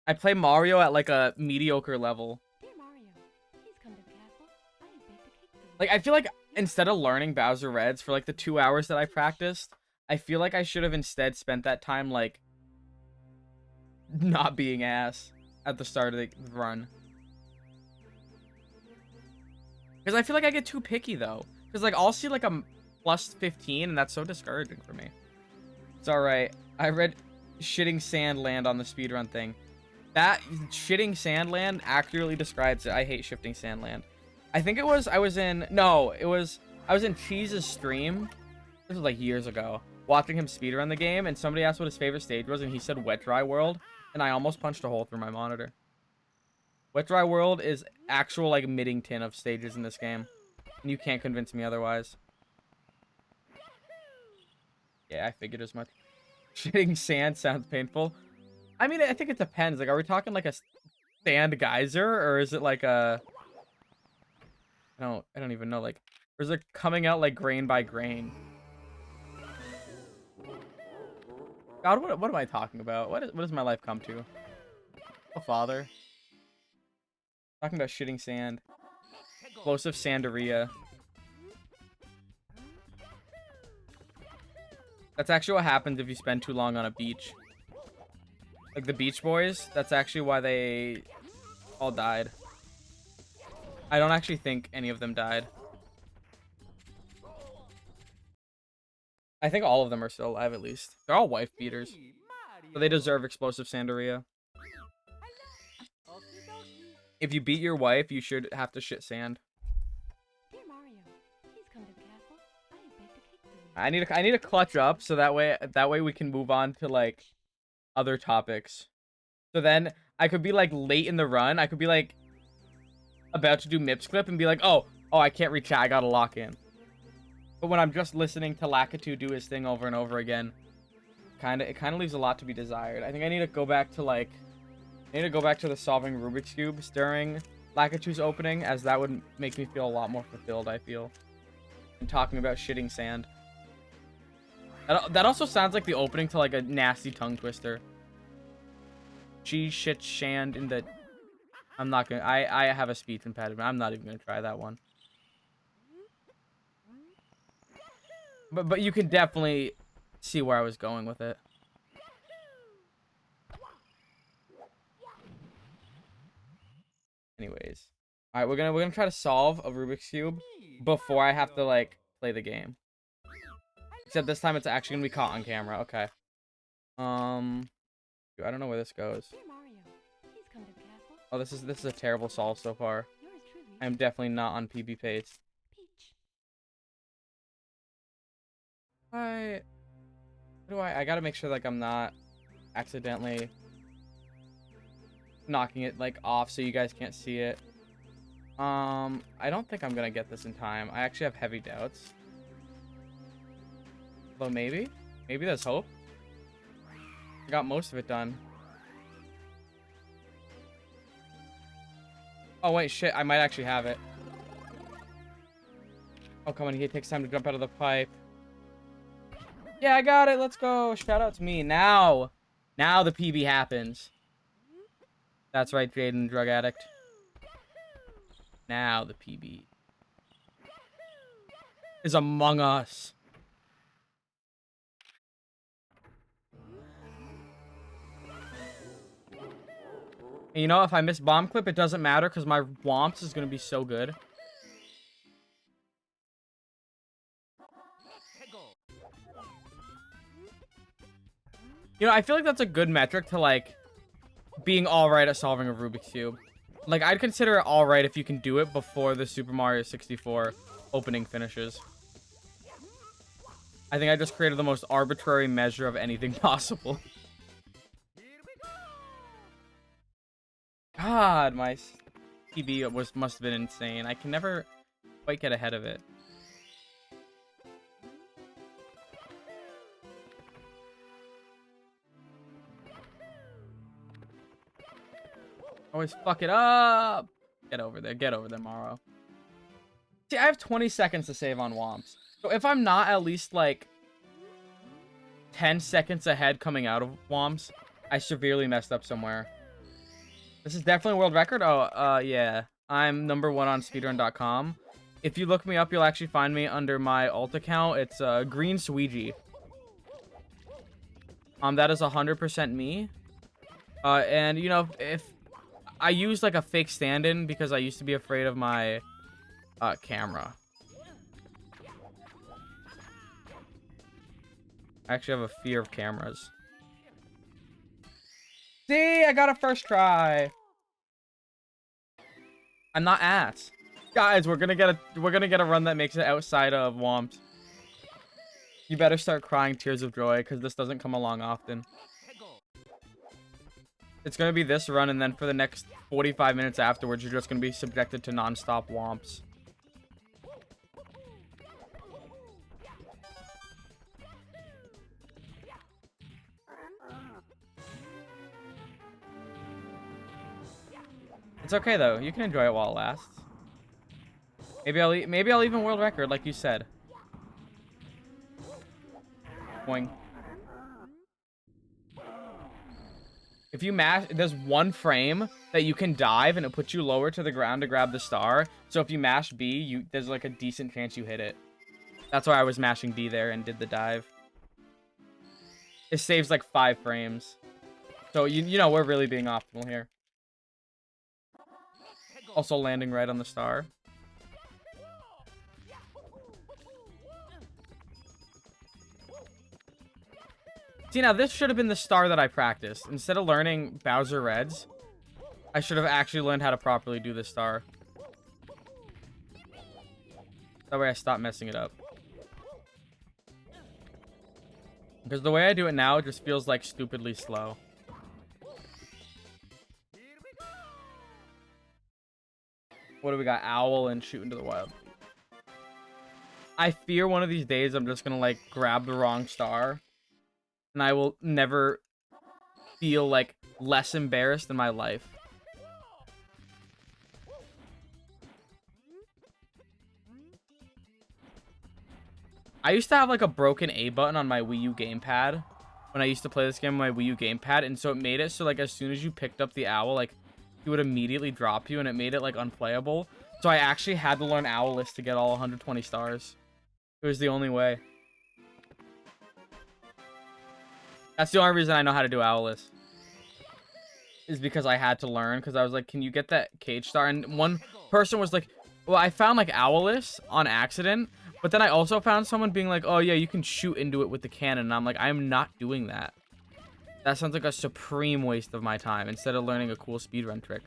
I play Mario at like a mediocre level. Like, I feel like instead of learning Bowser Reds for like the 2 hours that I practiced, I feel like I should have instead spent that time like not being ass at the start of the run. Because I feel like I get too picky though. Because like I'll see like a plus 15 and that's so discouraging for me. It's alright. I read shitting sandland on the speedrun thing. That shitting sandland accurately describes it. I hate shifting sandland. I think it was I was in Cheese's stream. This was like years ago. Watching him speedrun the game and somebody asked what his favorite stage was and he said Wet Dry World and I almost punched a hole through my monitor. Wet Dry World is actual like Middington of stages in this game. And you can't convince me otherwise. Yeah, I figured as much. Shitting sand sounds painful. I mean, I think it depends. Like, are we talking like a sand geyser or is it like a I don't even know, like, or is it coming out like grain by grain? God, what am I talking about? What does my life come to? Oh, father. Talking about shitting sand. Explosive sandaria. That's actually what happens if you spend too long on a beach. Like the Beach Boys, that's actually why they all died. I don't actually think any of them died. I think all of them are still alive at least. They're all wife beaters. So they deserve explosive sandaria. If you beat your wife, you should have to shit sand. I need to clutch up so that way we can move on to like other topics. So then I could be like late in the run. I could be like about to do Mips clip and be like, oh, I can't reach chat. I gotta lock in. But when I'm just listening to Lakitu do his thing over and over again, it kind of leaves a lot to be desired. I think I need to go back to like, the solving Rubik's cubes during Lakitu's opening, as that would make me feel a lot more fulfilled. I feel, and talking about shitting sand. That also sounds like the opening to like a nasty tongue twister. She shit sand in the. I'm not gonna. I have a speech impediment. I'm not even gonna try that one. But you can definitely see where I was going with it. Anyways, all right, we're gonna try to solve a Rubik's cube before I have to like play the game. Except this time it's actually gonna be caught on camera. Okay. I don't know where this goes. Oh, this is a terrible solve so far. I'm definitely not on PB pace. Alright. I gotta make sure like I'm not accidentally knocking it like off so you guys can't see it. I don't think I'm gonna get this in time. I actually have heavy doubts. Though maybe there's hope. I got most of it done. Oh wait, shit, I might actually have it. Oh, come on, it takes time to jump out of the pipe. Yeah, I got it. Let's go. Shout out to me. Now the PB happens. That's right, Jaden, drug addict. Now the PB is among us. And you know, if I miss bomb clip, it doesn't matter because my Womps is going to be so good. You know, I feel like that's a good metric to, like, being alright at solving a Rubik's Cube. Like, I'd consider it alright if you can do it before the Super Mario 64 opening finishes. I think I just created the most arbitrary measure of anything possible. God, my PB must have been insane. I can never quite get ahead of it. Always fuck it up. Get over there, Morrow. See, I have 20 seconds to save on Womps. So if I'm not at least, like, 10 seconds ahead coming out of Womps, I severely messed up somewhere. This is definitely a world record? Oh, yeah. I'm #1 on speedrun.com. If you look me up, you'll actually find me under my alt account. It's Green Sweegie. That is 100% me. And, you know, if I use, like, a fake stand-in because I used to be afraid of my camera. I actually have a fear of cameras. See, I got a first try. I'm not ass. Guys, we're gonna get a run that makes it outside of Womps. You better start crying tears of joy because this doesn't come along often. It's gonna be this run, and then for the next 45 minutes afterwards, you're just gonna be subjected to non-stop Womps. It's okay though. You can enjoy it while it lasts. Maybe I'll even world record, like you said. Boing. If you mash, there's one frame that you can dive, and it puts you lower to the ground to grab the star. So if you mash B, there's like a decent chance you hit it. That's why I was mashing B there and did the dive. It saves like 5 frames. So you know we're really being optimal here. Also landing right on the star. See, now this should have been the star that I practiced. Instead of learning Bowser Reds, I should have actually learned how to properly do this star. That way I stop messing it up. Because the way I do it now, it just feels like stupidly slow. What do we got? Owl and Shoot into the Wild. I fear one of these days I'm just gonna, like, grab the wrong star. And I will never feel, like, less embarrassed in my life. I used to have, like, a broken A button on my Wii U gamepad. When I used to play this game on my Wii U gamepad. And so it made it so, like, as soon as you picked up the owl, like, it would immediately drop you. And it made it, like, unplayable. So I actually had to learn Owlist to get all 120 stars. It was the only way. That's the only reason I know how to do Owlist. Is because I had to learn. Because I was like, can you get that cage star? And one person was like, well, I found, like, Owlist on accident. But then I also found someone being like, oh, yeah, you can shoot into it with the cannon. And I'm like, I'm not doing that. That sounds like a supreme waste of my time. Instead of learning a cool speedrun trick.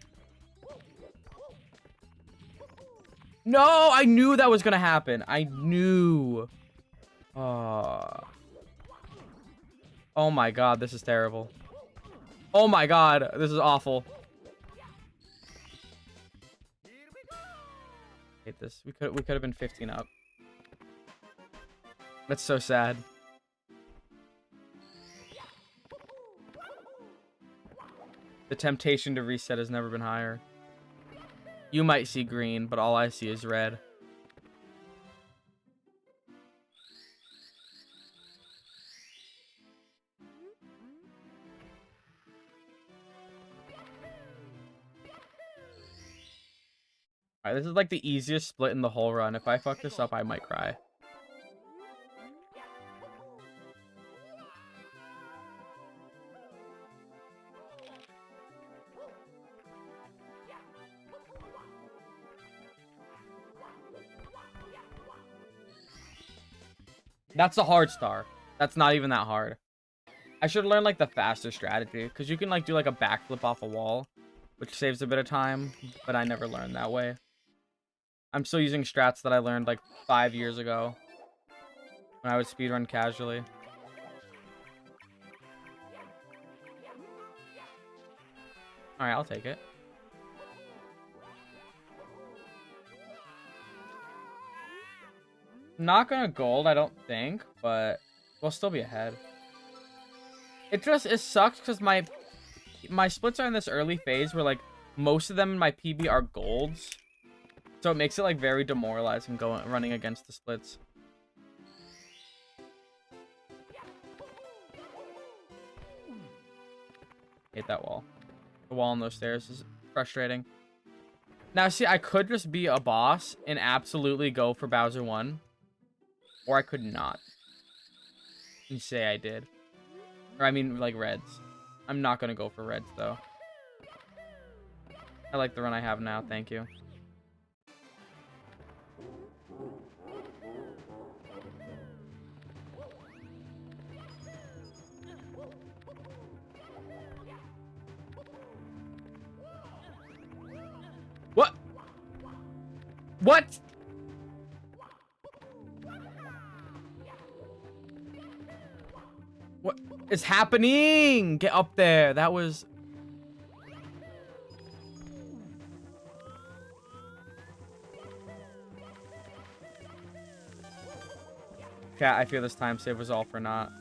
No, I knew that was going to happen. I knew. Oh. Oh my god, this is terrible. Oh my god, this is awful. Hate this. We could have been 15 up. That's so sad. The temptation to reset has never been higher. You might see green, but all I see is red. Alright, this is like the easiest split in the whole run. If I fuck this up, I might cry. That's the hard star. That's not even that hard. I should learn like the faster strategy, because you can like do like a backflip off a wall, which saves a bit of time, but I never learned that way. I'm still using strats that I learned like 5 years ago when I would speedrun casually. Alright, I'll take it. Not gonna gold, I don't think, but we'll still be ahead. It sucks because my splits are in this early phase where like most of them in my PB are golds. So it makes it like very demoralizing running against the splits. Hate that wall. The wall on those stairs is frustrating. Now see, I could just be a boss and absolutely go for Bowser 1. Or I could not. And say I did. Or I mean like reds. I'm not gonna go for reds though. I like the run I have now, thank you. What? What? What is happening? Get up there. That was... Chat, I feel this time save was all for naught.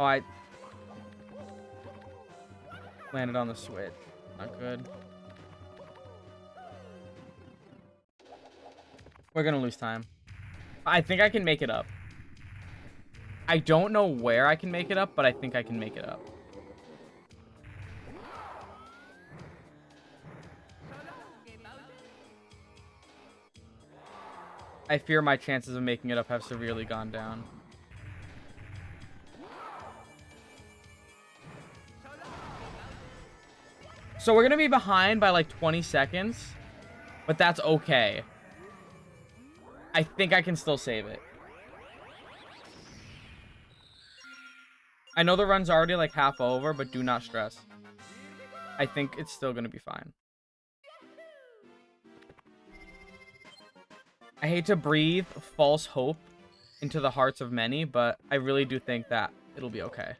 Oh, I landed on the switch. Not good. We're gonna lose time. I think I can make it up. I don't know where I can make it up, but I think I can make it up. I fear my chances of making it up have severely gone down. So we're going to be behind by like 20 seconds, but that's okay. I think I can still save it. I know the run's already like half over, but do not stress. I think it's still going to be fine. I hate to breathe false hope into the hearts of many, but I really do think that it'll be okay.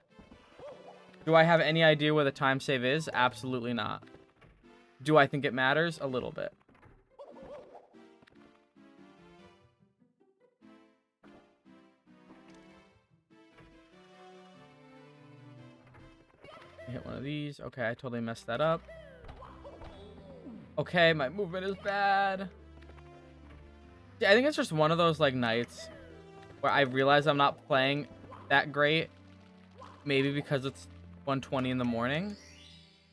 Do I have any idea where the time save is? Absolutely not. Do I think it matters? A little bit. Hit one of these. Okay, I totally messed that up. Okay, my movement is bad. Yeah, I think it's just one of those like nights where I realize I'm not playing that great. Maybe because it's 1:20 in the morning.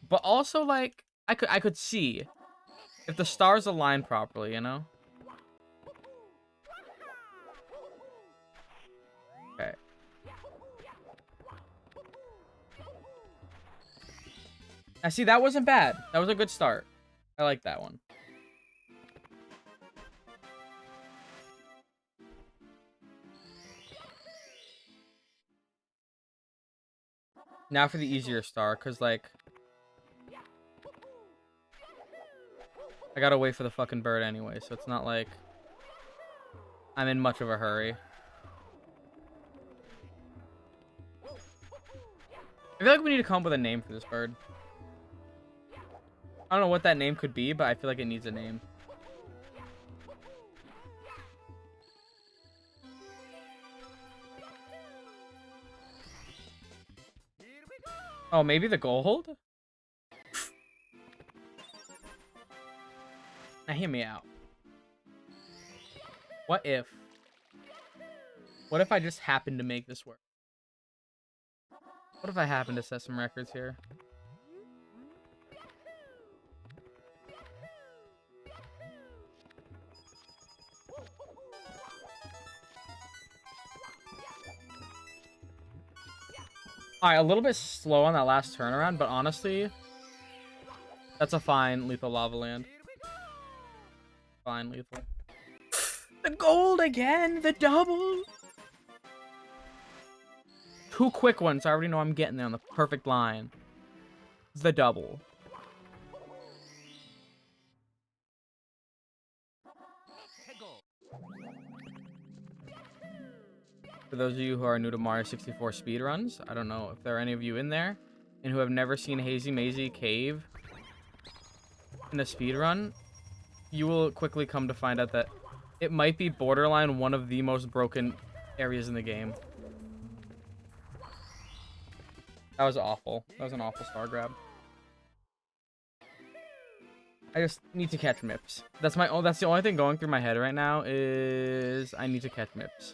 But also like I could see if the stars align properly, you know? Okay. Now see, that wasn't bad. That was a good start. I like that one. Now for the easier star, because, like, I gotta wait for the fucking bird anyway, so it's not like I'm in much of a hurry. I feel like we need to come up with a name for this bird. I don't know what that name could be, but I feel like it needs a name. Oh, maybe the gold? Now hear me out. What if I just happened to make this work? What if I happen to set some records here? Alright, a little bit slow on that last turnaround, but honestly, that's a fine lethal lava land. Fine lethal. The gold again! The double! 2 quick ones. I already know I'm getting there on the perfect line. The double. For those of you who are new to Mario 64 speedruns, I don't know if there are any of you in there and who have never seen Hazy Mazy Cave in a speedrun, you will quickly come to find out that it might be borderline one of the most broken areas in the game. That was awful. That was an awful star grab. I just need to catch Mips. That's the only thing going through my head right now is I need to catch Mips.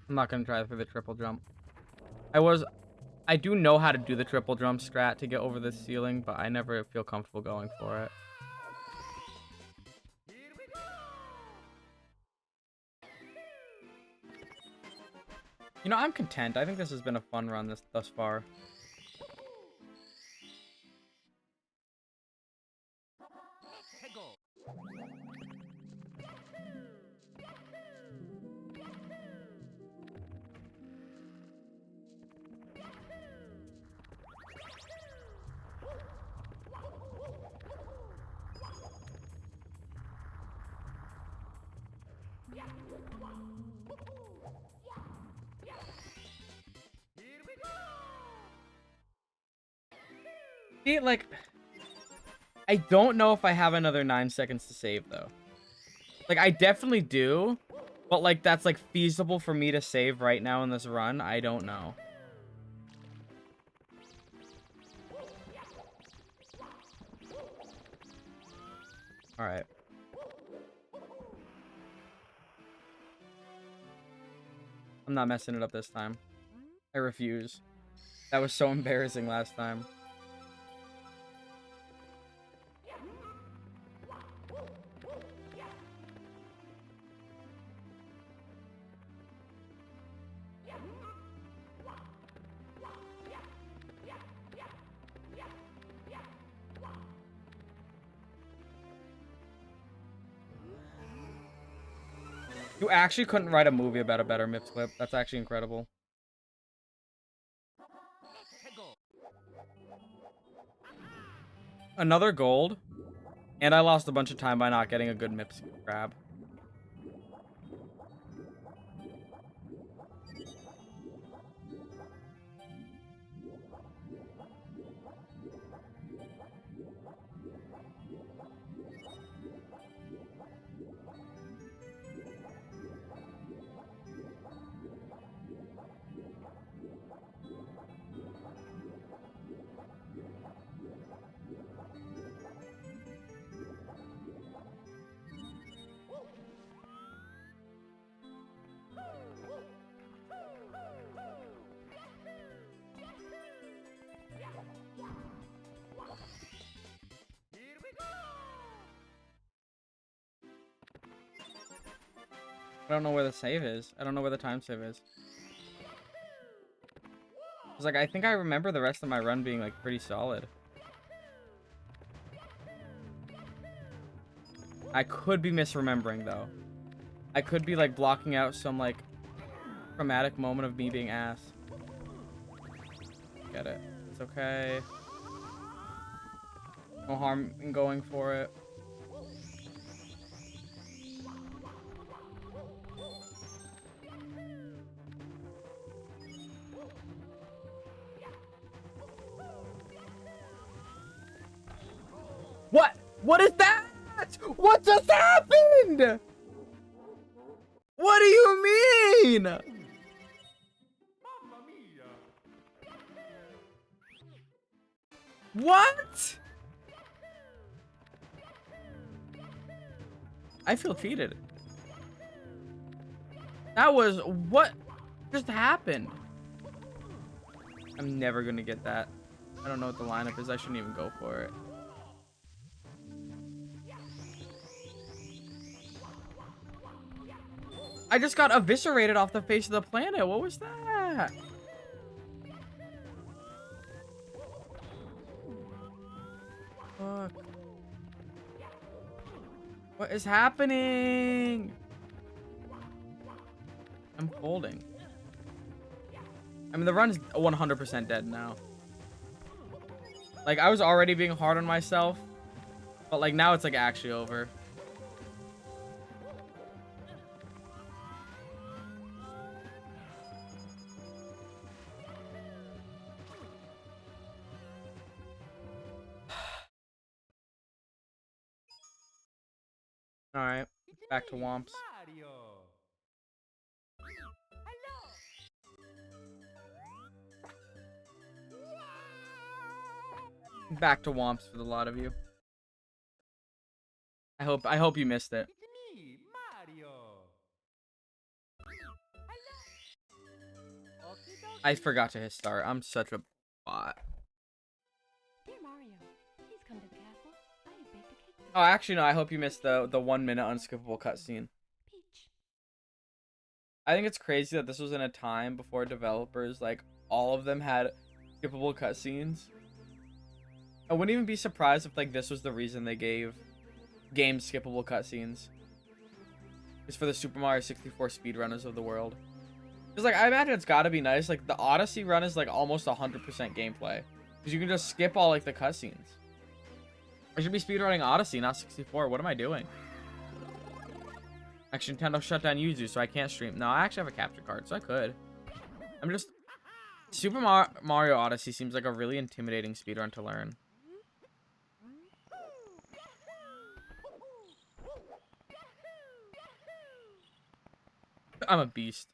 I'm not gonna try for the triple jump. I do know how to do the triple jump strat to get over the ceiling, but I never feel comfortable going for it. You know, I'm content. I think this has been a fun run thus far. See, like, I don't know if I have another 9 seconds to save, though. Like, I definitely do, but, like, that's, like, feasible for me to save right now in this run. I don't know. Alright. I'm not messing it up this time. I refuse. That was so embarrassing last time. You actually couldn't write a movie about a better Mips clip. That's actually incredible. Another gold. And I lost a bunch of time by not getting a good Mips grab. I don't know where the save is. I don't know where the time save is. It's like, I think I remember the rest of my run being, like, pretty solid. I could be misremembering, though. I could be, like, blocking out some, like, traumatic moment of me being ass. Get it. It's okay. No harm in going for it. What? What is that? What just happened? What do you mean? Mamma mia! What? I feel cheated. That was what just happened. I'm never gonna get that. I don't know what the lineup is. I shouldn't even go for it. I just got eviscerated off the face of the planet. What was that? Fuck. What is happening? I'm holding. I mean, the run's 100% dead now. Like, I was already being hard on myself, but like now it's like actually over. All right, back to Womps. Mario! Back to Womps for the lot of you. I hope you missed it. It's me, Mario! I forgot to hit start. I'm such a bot. Dear Mario, please come to the castle. I have baked a cake for you. Oh, actually no. I hope you missed the 1 minute unskippable cutscene. Peach. I think it's crazy that this was in a time before developers, like, all of them had skippable cutscenes. I wouldn't even be surprised if, like, this was the reason they gave games skippable cutscenes. It's for the Super Mario 64 speedrunners of the world. Because, like, I imagine it's gotta be nice. Like, the Odyssey run is, like, almost 100% gameplay. Because you can just skip all, like, the cutscenes. I should be speedrunning Odyssey, not 64. What am I doing? Actually, Nintendo shut down Yuzu, so I can't stream. No, I actually have a capture card, so I could. I'm just... Super Mario Odyssey seems like a really intimidating speedrun to learn. I'm a beast.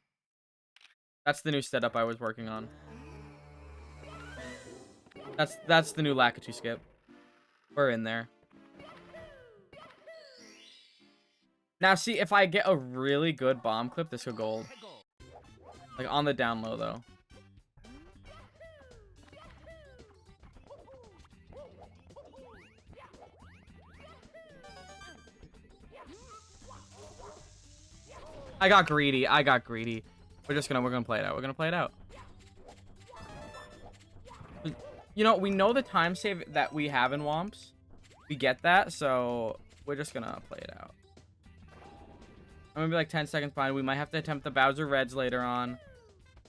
That's the new setup I was working on. That's the new Lakitu skip. We're in there. Now, see, if I get a really good bomb clip, this could gold. Like, on the down low, though. I got greedy. I got greedy. We're gonna play it out. We're gonna play it out. You know, we know the time save that we have in Womps. We get that, so we're just gonna play it out. I'm gonna be like 10 seconds behind. We might have to attempt the Bowser Reds later on.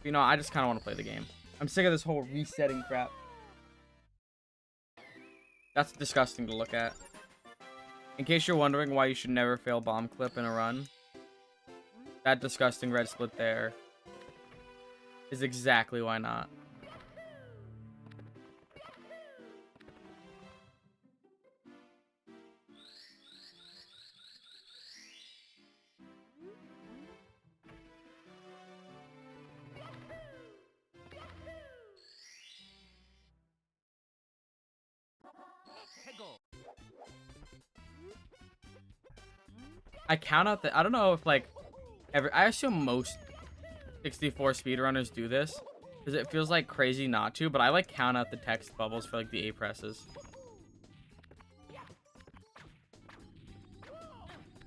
You know, I just kind of want to play the game. I'm sick of this whole resetting crap. That's disgusting to look at. In case you're wondering why you should never fail bomb clip in a run, that disgusting red split there is exactly why not. I count out the... I don't know if, like... I assume most 64 speedrunners do this. Because it feels, like, crazy not to. But I, like, count out the text bubbles for, like, the A presses.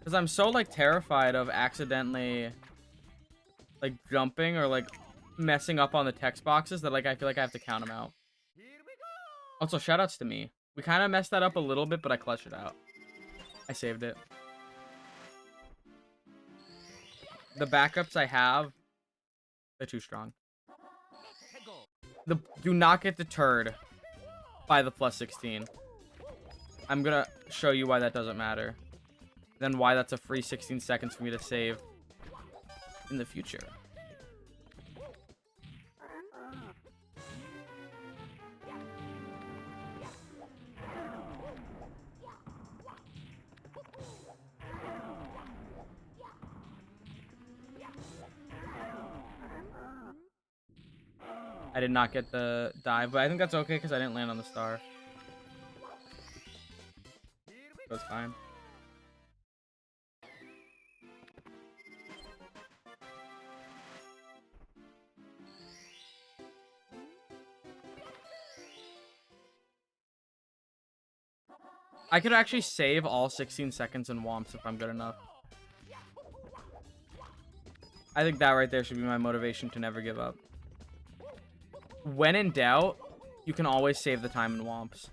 Because I'm so, like, terrified of accidentally, like, jumping or, like, messing up on the text boxes that, like, I feel like I have to count them out. Also, shoutouts to me. We kind of messed that up a little bit, but I clutched it out. I saved it. The backups I have, they're too strong. Do not get deterred by the plus 16. I'm gonna show you why that doesn't matter. Then why that's a free 16 seconds for me to save in the future. I did not get the dive, but I think that's okay because I didn't land on the star. So it's fine. I could actually save all 16 seconds in Womps if I'm good enough. I think that right there should be my motivation to never give up. When in doubt, you can always save the time in Womps.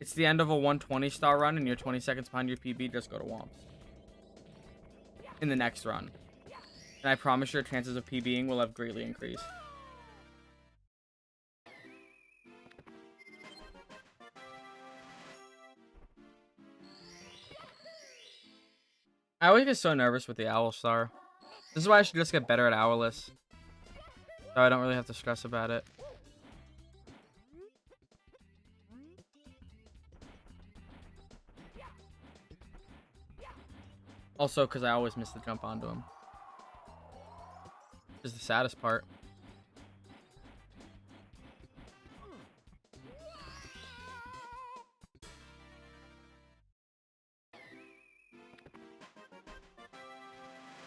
It's the end of a 120 star run and you're 20 seconds behind your PB, just go to Womps. In the next run. And I promise your chances of PBing will have greatly increased. I always get so nervous with the Owl Star. This is why I should just get better at Owless. So I don't really have to stress about it. Also, because I always miss the jump onto him. Which is the saddest part.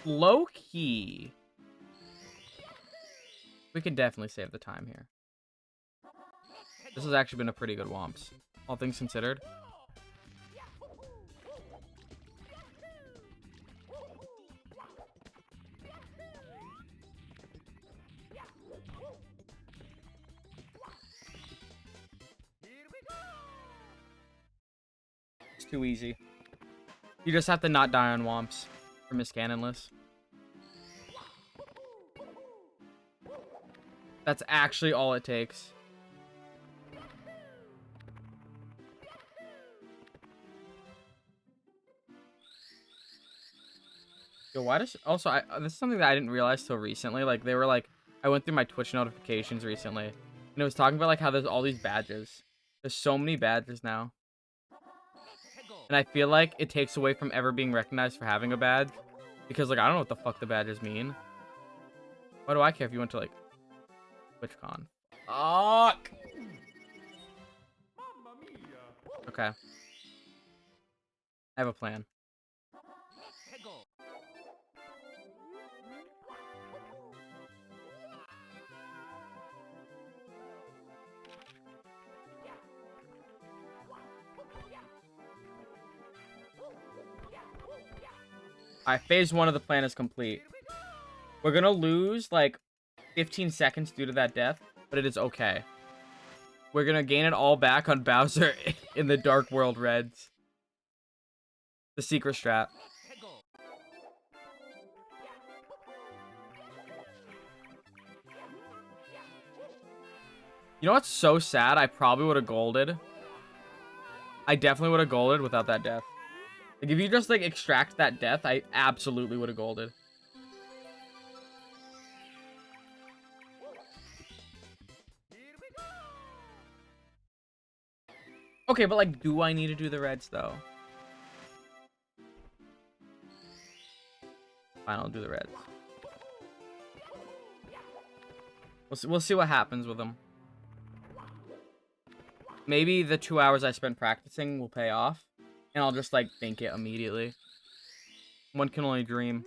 Low key. We could definitely save the time here. This has actually been a pretty good Womps. All things considered. It's too easy. You just have to not die on Womps for Miss Cannonless. That's actually all it takes. Yo, why does... Also, this is something that I didn't realize till recently. Like, they were like... I went through my Twitch notifications recently. And it was talking about, like, how there's all these badges. There's so many badges now. And I feel like it takes away from ever being recognized for having a badge. Because, like, I don't know what the fuck the badges mean. Why do I care if you went to, like... TwitchCon? Fuck! Okay. I have a plan. Alright, phase 1 of the plan is complete. We're gonna lose, like, 15 seconds due to that death, but it is okay. We're gonna gain it all back on Bowser in the Dark World Reds. The secret strat. You know what's so sad? I probably would have golded. I definitely would have golded without that death. Like, if you just, like, extract that death, I absolutely would have golded. Okay, but, like, do I need to do the reds, though? Fine, I'll do the reds. We'll see what happens with them. Maybe the 2 hours I spent practicing will pay off. And I'll just, like, think it immediately. One can only dream.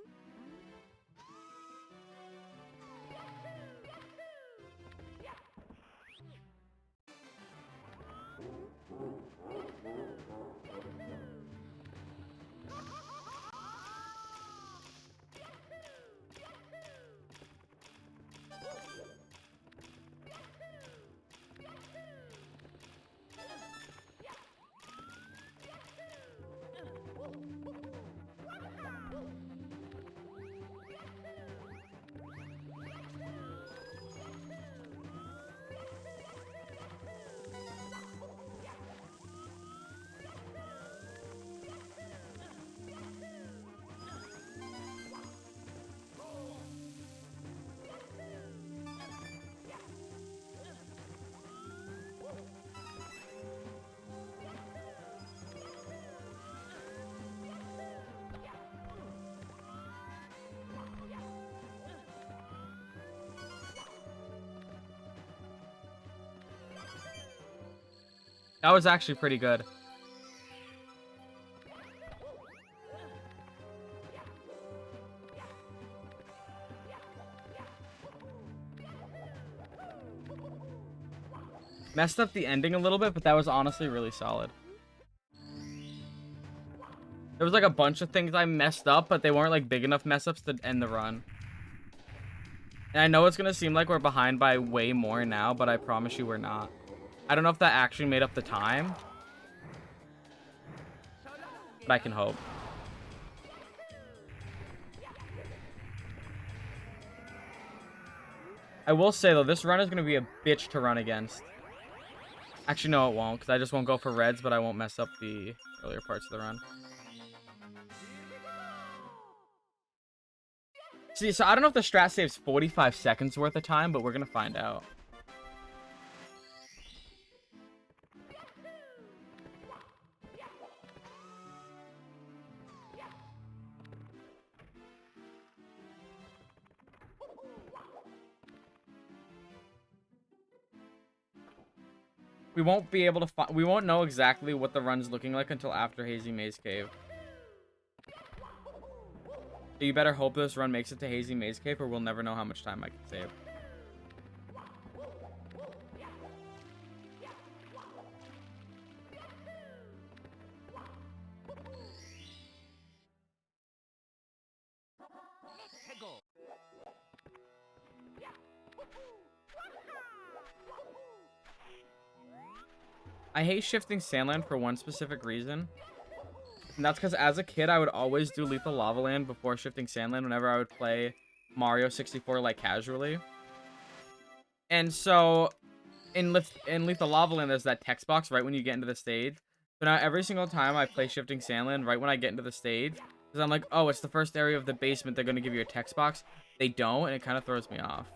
That was actually pretty good. Messed up the ending a little bit, but that was honestly really solid. There was like a bunch of things I messed up, but they weren't like big enough mess ups to end the run. And I know it's gonna seem like we're behind by way more now, but I promise you we're not. I don't know if that actually made up the time, but I can hope. I will say though, this run is gonna be a bitch to run against. Actually, no, it won't, because I just won't go for reds, but I won't mess up the earlier parts of the run. See, so I don't know if the strat saves 45 seconds worth of time, but we're gonna find out. We won't be able to we won't know exactly what the run's looking like until after Hazy Maze Cave. So you better hope this run makes it to Hazy Maze Cave, or we'll never know how much time I can save. I hate shifting Sandland for one specific reason. And that's because as a kid, I would always do Lethal Lava Land before shifting Sandland whenever I would play Mario 64 like casually. And so in Lethal Lava Land, there's that text box right when you get into the stage. So now every single time I play shifting Sandland right when I get into the stage, because I'm like, oh, it's the first area of the basement, they're going to give you a text box. They don't, and it kind of throws me off.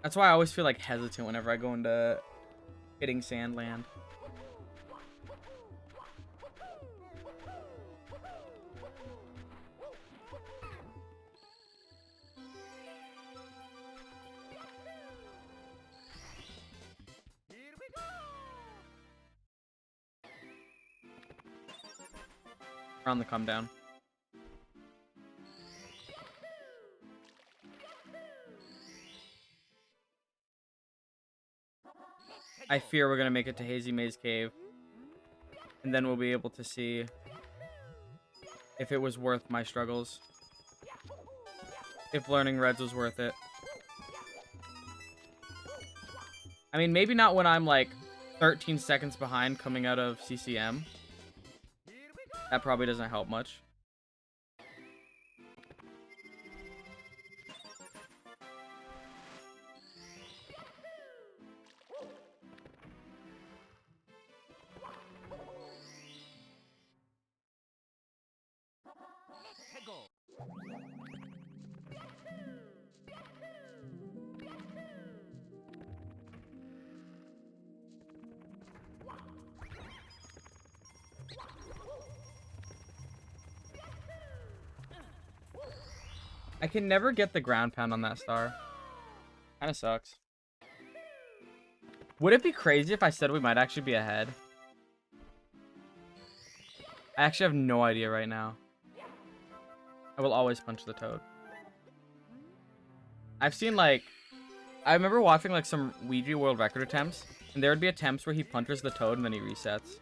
That's why I always feel like hesitant whenever I go into hitting Sandland. We're on the come down. I fear we're going to make it to Hazy Maze Cave. And then we'll be able to see if it was worth my struggles. If learning reds was worth it. I mean, maybe not when I'm like 13 seconds behind coming out of CCM. That probably doesn't help much. I can never get the ground pound on that star. Kinda sucks. Would it be crazy if I said we might actually be ahead? I actually have no idea right now. I will always punch the toad. I've seen like... I remember watching like some Ouija world record attempts, and there would be attempts where he punches the toad and then he resets.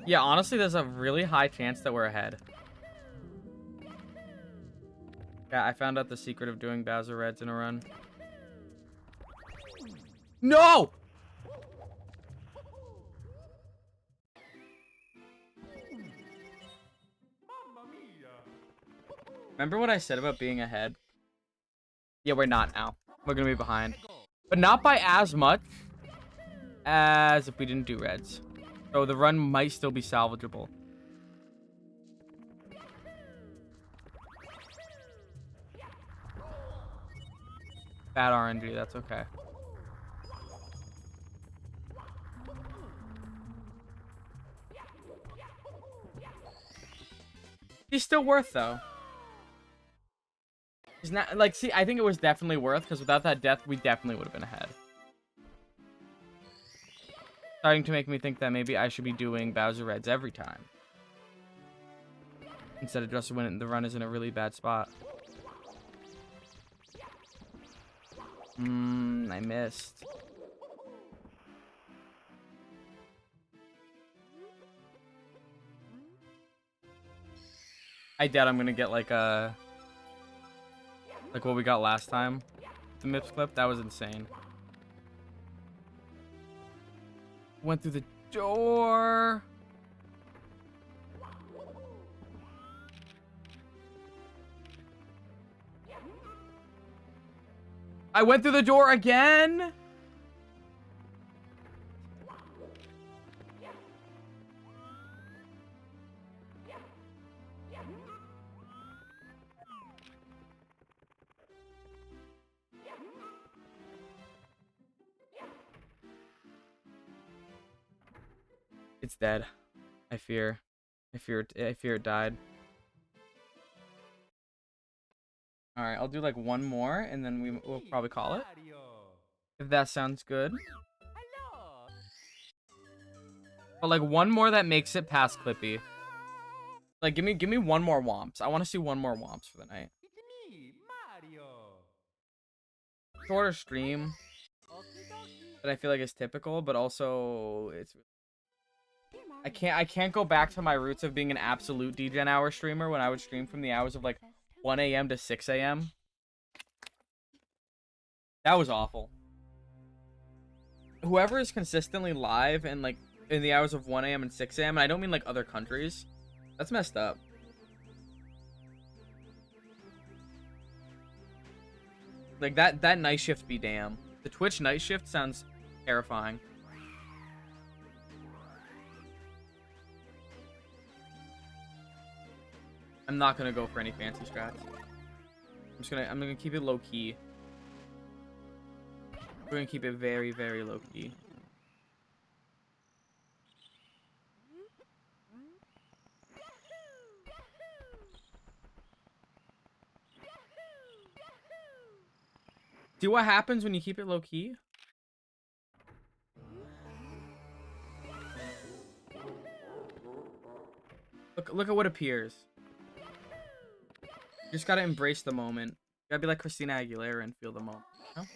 Yeah, honestly, there's a really high chance that we're ahead. Yeah, I found out the secret of doing Bowser Reds in a run. No! Remember what I said about being ahead? Yeah, we're not now. We're gonna be behind. But not by as much as if we didn't do reds. So the run might still be salvageable. Bad RNG, that's okay. He's still worth, though. He's not, like, see, I think it was definitely worth, because without that death, we definitely would have been ahead. Starting to make me think that maybe I should be doing Bowser Reds every time. Instead of just when the run is in a really bad spot. I missed. I doubt I'm gonna get like a... like what we got last time. The MIPS clip, that was insane. Went through the door. I went through the door again. It's dead. I fear. I fear it died. All right, I'll do like one more, and then we'll probably call it. If that sounds good. But like one more that makes it past Clippy. Like give me one more Womps. I want to see one more Womps for the night. Shorter stream. That I feel like is typical, but also it's... I can't go back to my roots of being an absolute DGen hour streamer when I would stream from the hours of like 1 a.m. to 6 a.m. That was awful. Whoever is consistently live and like in the hours of 1 a.m. and 6 a.m. and I don't mean like other countries. That's messed up. Like that night shift be damn. The Twitch night shift sounds terrifying. I'm not gonna go for any fancy strats. I'm gonna keep it low key. We're gonna keep it very, very low key. See what happens when you keep it low key? Look at what appears. You just gotta embrace the moment. You gotta be like Christina Aguilera and feel the moment. You know?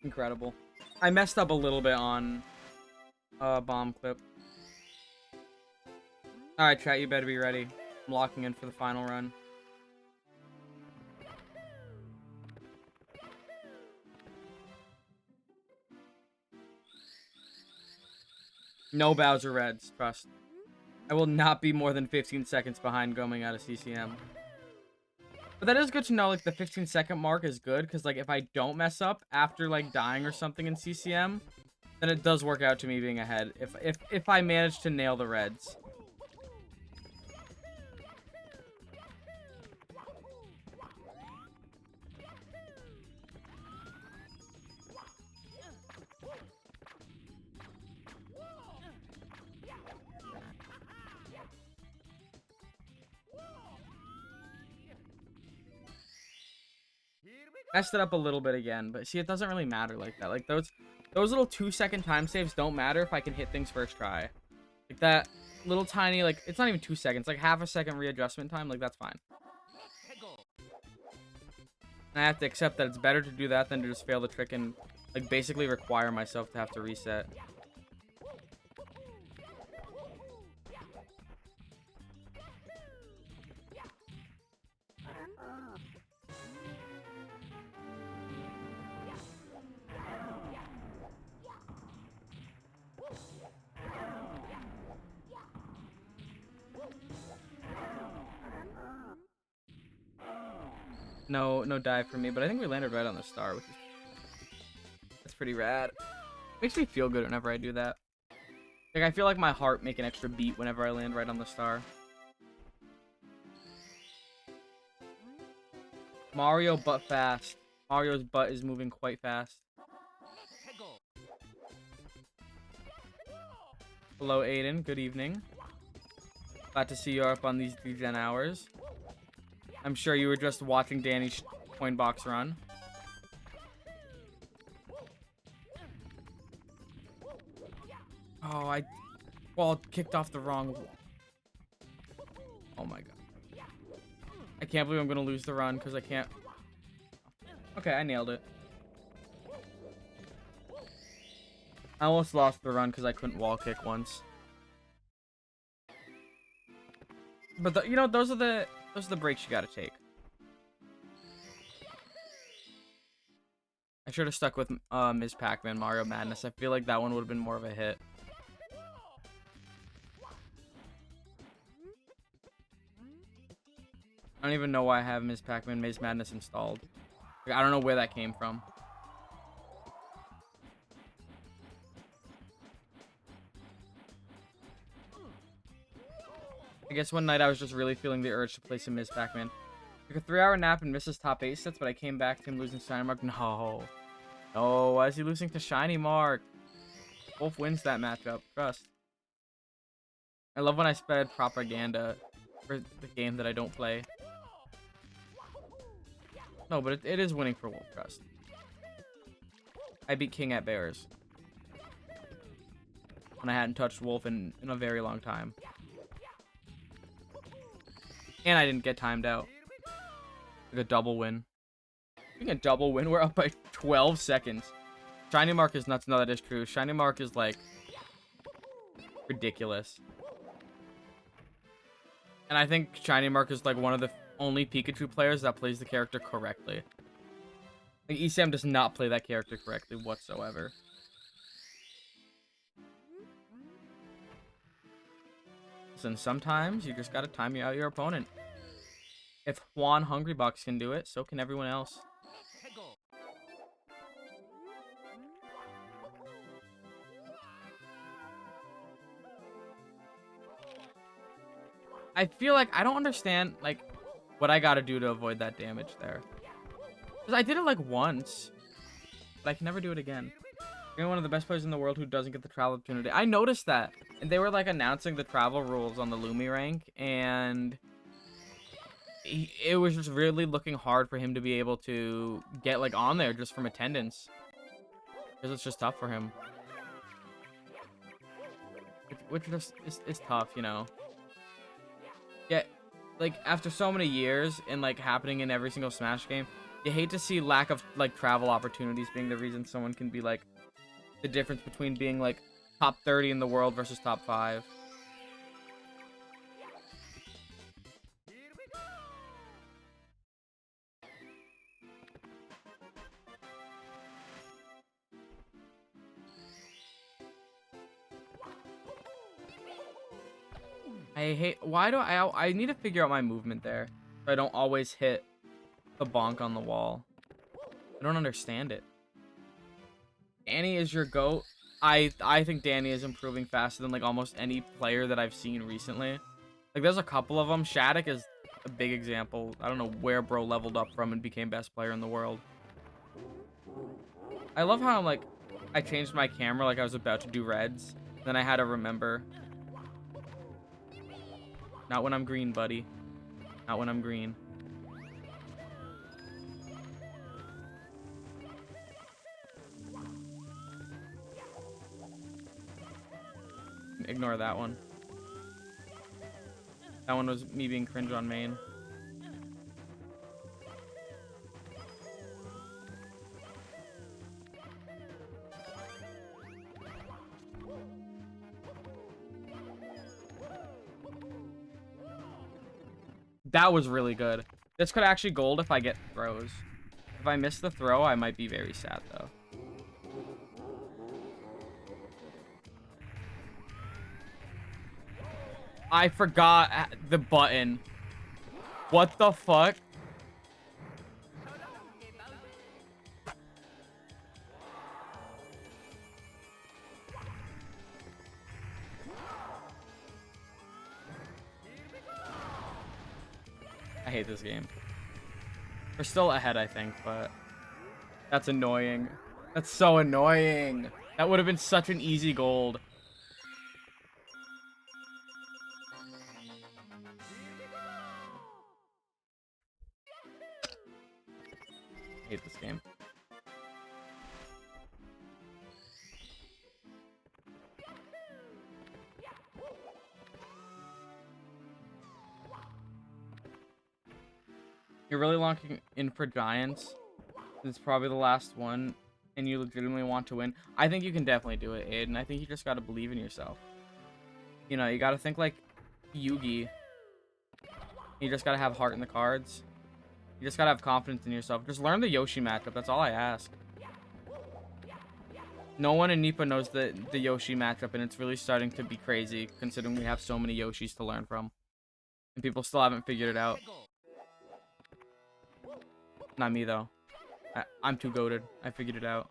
Incredible. I messed up a little bit on bomb clip. Alright, chat, you better be ready. I'm locking in for the final run. No Bowser Reds, trust. I will not be more than 15 seconds behind going out of CCM. But that is good to know, like, the 15-second mark is good, because, like, if I don't mess up after, like, dying or something in CCM, then it does work out to me being ahead, if I manage to nail the Reds. Messed it up a little bit again, but see, it doesn't really matter like that. Like those little 2-second time saves don't matter if I can hit things first try. Like that little tiny, like, it's not even 2 seconds, like half a second readjustment time, like that's fine. And I have to accept that it's better to do that than to just fail the trick and like basically require myself to have to reset. No dive for me, but I think we landed right on the star, which is... that's pretty rad. Makes me feel good whenever I do that. Like, I feel like my heart make an extra beat whenever I land right on the star. Mario butt fast. Mario's butt is moving quite fast. Hello, Aiden. Good evening. Glad to see you up on these Gen hours. I'm sure you were just watching Danny's coin box run. Oh, I ball kicked off the wrong wall. Oh my god. I can't believe I'm gonna lose the run because I can't. Okay, I nailed it. I almost lost the run because I couldn't wall kick once. But you know, those are the breaks you gotta take. I should have stuck with Ms. Pac-Man Mario Madness. I feel like that one would have been more of a hit. I don't even know why I have Ms. Pac-Man Maze Madness installed. Like, I don't know where that came from. I guess one night I was just really feeling the urge to play some Ms. Pac-Man. Took a 3-hour nap and missed his top 8 sets, but I came back to him losing Shiny Mark. No. No, why is he losing to Shiny Mark? Wolf wins that matchup. Trust. I love when I spread propaganda for the game that I don't play. No, but it is winning for Wolf. Trust. I beat King at Bears. When I hadn't touched Wolf in a very long time. And I didn't get timed out. Like a double win. Being a double win, we're up by 12 seconds. Shiny Mark is nuts. No, that is true. Shiny Mark is like ridiculous. And I think Shiny Mark is like one of the only Pikachu players that plays the character correctly. Like, ESAM does not play that character correctly whatsoever. Listen, sometimes you just gotta time out your opponent. If Juan Hungrybox can do it, so can everyone else. I feel like I don't understand like what I gotta do to avoid that damage there. Because I did it like once, but I can never do it again. You're one of the best players in the world who doesn't get the travel opportunity. I noticed that. And they were like announcing the travel rules on the Lumi rank, and it was just really looking hard for him to be able to get like on there just from attendance. Because it's just tough for him. Which just is tough, you know. Yeah, like after so many years and like happening in every single Smash game, you hate to see lack of like travel opportunities being the reason someone can be like the difference between being like top 30 in the world versus top 5. I hate, why do I need to figure out my movement there so I don't always hit the bonk on the wall. I don't understand it. Danny is your GOAT. I think Danny is improving faster than like almost any player that I've seen recently. Like there's a couple of them. Shattuck is a big example. I don't know where bro leveled up from and became best player in the world. I love how like I changed my camera like I was about to do reds. Then I had to remember. Not when I'm green, buddy. Not when I'm green. Ignore that one. That one was me being cringe on main. That was really good. This could actually gold if I get throws. If I miss the throw, I might be very sad though. I forgot the button. What the fuck? I hate this game. We're still ahead, I think, but that's annoying. That's so annoying. That would have been such an easy gold. I hate this game. You're really locking in for Giants. It's probably the last one, and you legitimately want to win. I think you can definitely do it, Aiden. I think you just gotta believe in yourself. You know, you gotta think like Yugi. You just gotta have heart in the cards. You just gotta have confidence in yourself. Just learn the Yoshi matchup. That's all I ask. No one in Nipa knows the Yoshi matchup, and it's really starting to be crazy considering we have so many Yoshis to learn from. And people still haven't figured it out. Not me, though. I'm too goated. I figured it out.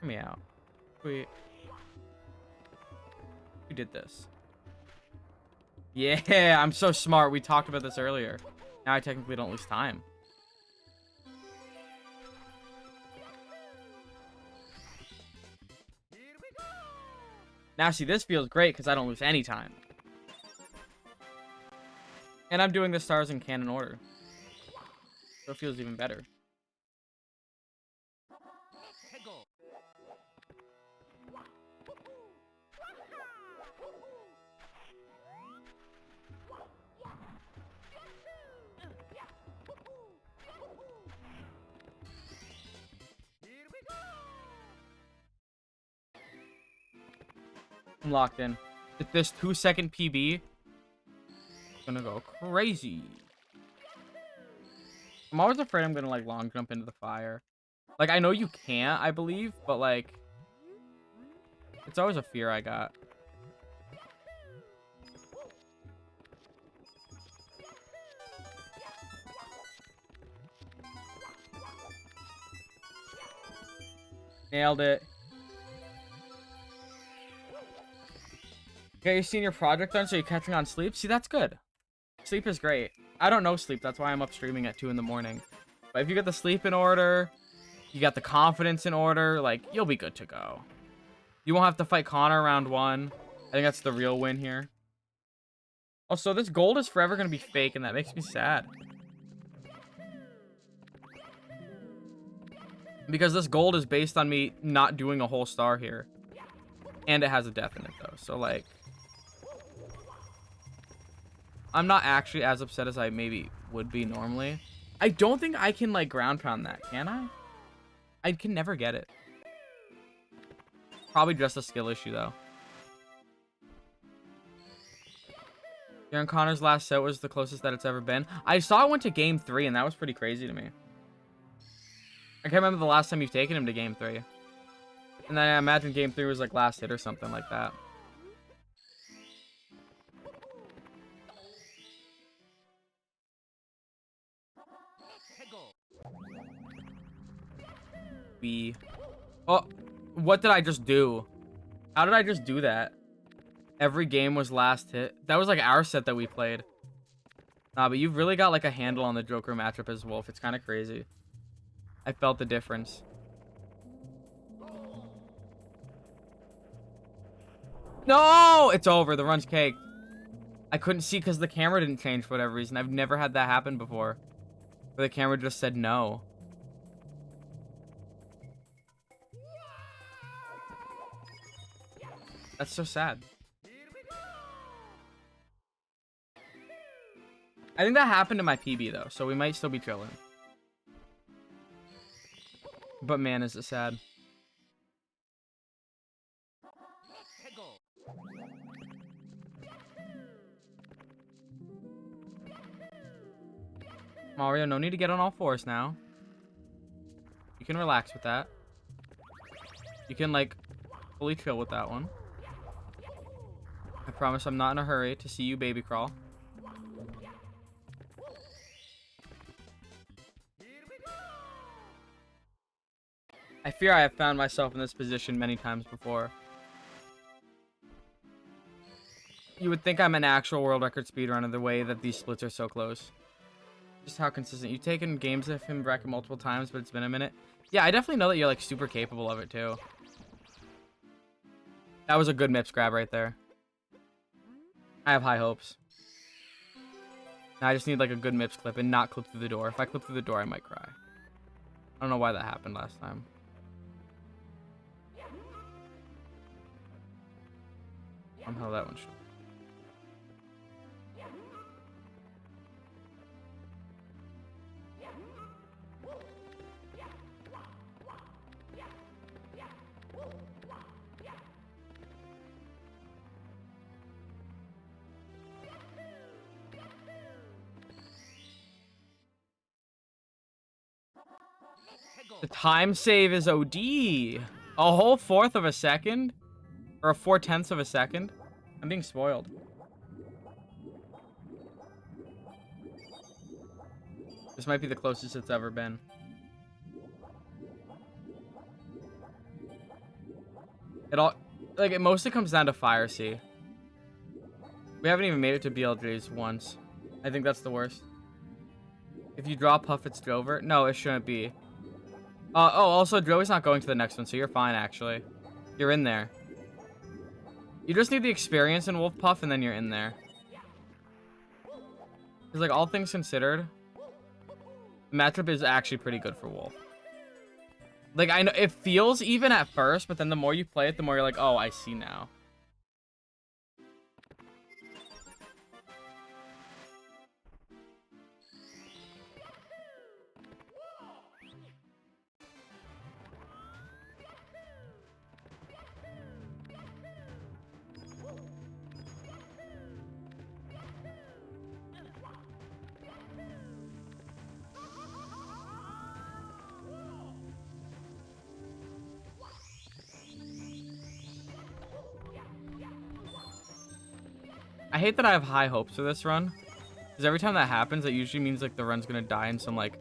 Hear me out. We did this. Yeah, I'm so smart. We talked about this earlier. Now I technically don't lose time. Now, see, this feels great because I don't lose any time. And I'm doing the stars in canon order. So it feels even better. I'm locked in. If this 2-second PB, it's gonna go crazy. I'm always afraid I'm gonna like long jump into the fire. Like, I know you can't, I believe, but like, it's always a fear I got. Nailed it. Okay, you're seeing your project done, so you're catching on sleep. See, that's good. Sleep is great. I don't know sleep. That's why I'm up streaming at 2 in the morning. But if you get the sleep in order, you got the confidence in order, like, you'll be good to go. You won't have to fight Connor round 1. I think that's the real win here. Oh, so this gold is forever going to be fake, and that makes me sad. Because this gold is based on me not doing a whole star here. And it has a death in it, though. So, like, I'm not actually as upset as I maybe would be normally. I don't think I can, like, ground pound that, can I? I can never get it. Probably just a skill issue, though. Darren Connor's last set was the closest that it's ever been. I saw it went to game 3, and that was pretty crazy to me. I can't remember the last time you've taken him to game 3. And then I imagine game 3 was, like, last hit or something like that. Oh, what did I just do? How did I just do that? Every game was last hit. That was like our set that we played. Nah, but you've really got like a handle on the Joker matchup as Wolf. It's kind of crazy. I felt the difference. No! It's over. The run's caked. I couldn't see because the camera didn't change for whatever reason. I've never had that happen before. Where the camera just said no. That's so sad. I think that happened to my PB, though, so we might still be chilling. But man, is it sad. Mario, no need to get on all fours now. You can relax with that. You can, like, fully chill with that one. I promise I'm not in a hurry to see you baby crawl. I fear I have found myself in this position many times before. You would think I'm an actual world record speedrunner the way that these splits are so close. Just how consistent. You've taken games of him wrecking multiple times, but it's been a minute. Yeah, I definitely know that you're like super capable of it too. That was a good MIPS grab right there. I have high hopes. Now I just need like a good MIPS clip and not clip through the door. If I clip through the door, I might cry. I don't know why that happened last time. Somehow that one should. The time save is OD. A whole 1/4 of a second? Or a 4/10 of a second? I'm being spoiled. This might be the closest it's ever been. It mostly comes down to Fire Sea. We haven't even made it to BLJ's once. I think that's the worst. If you draw Puff, it's Drover. No, it shouldn't be. Also, Drover's not going to the next one, so you're fine, actually. You're in there. You just need the experience in Wolf Puff, and then you're in there. Because, like, all things considered, the matchup is actually pretty good for Wolf. Like, I know it feels even at first, but then the more you play it, the more you're like, oh, I see now. I hate that I have high hopes for this run. Because every time that happens, it usually means, like, the run's gonna die in some, like,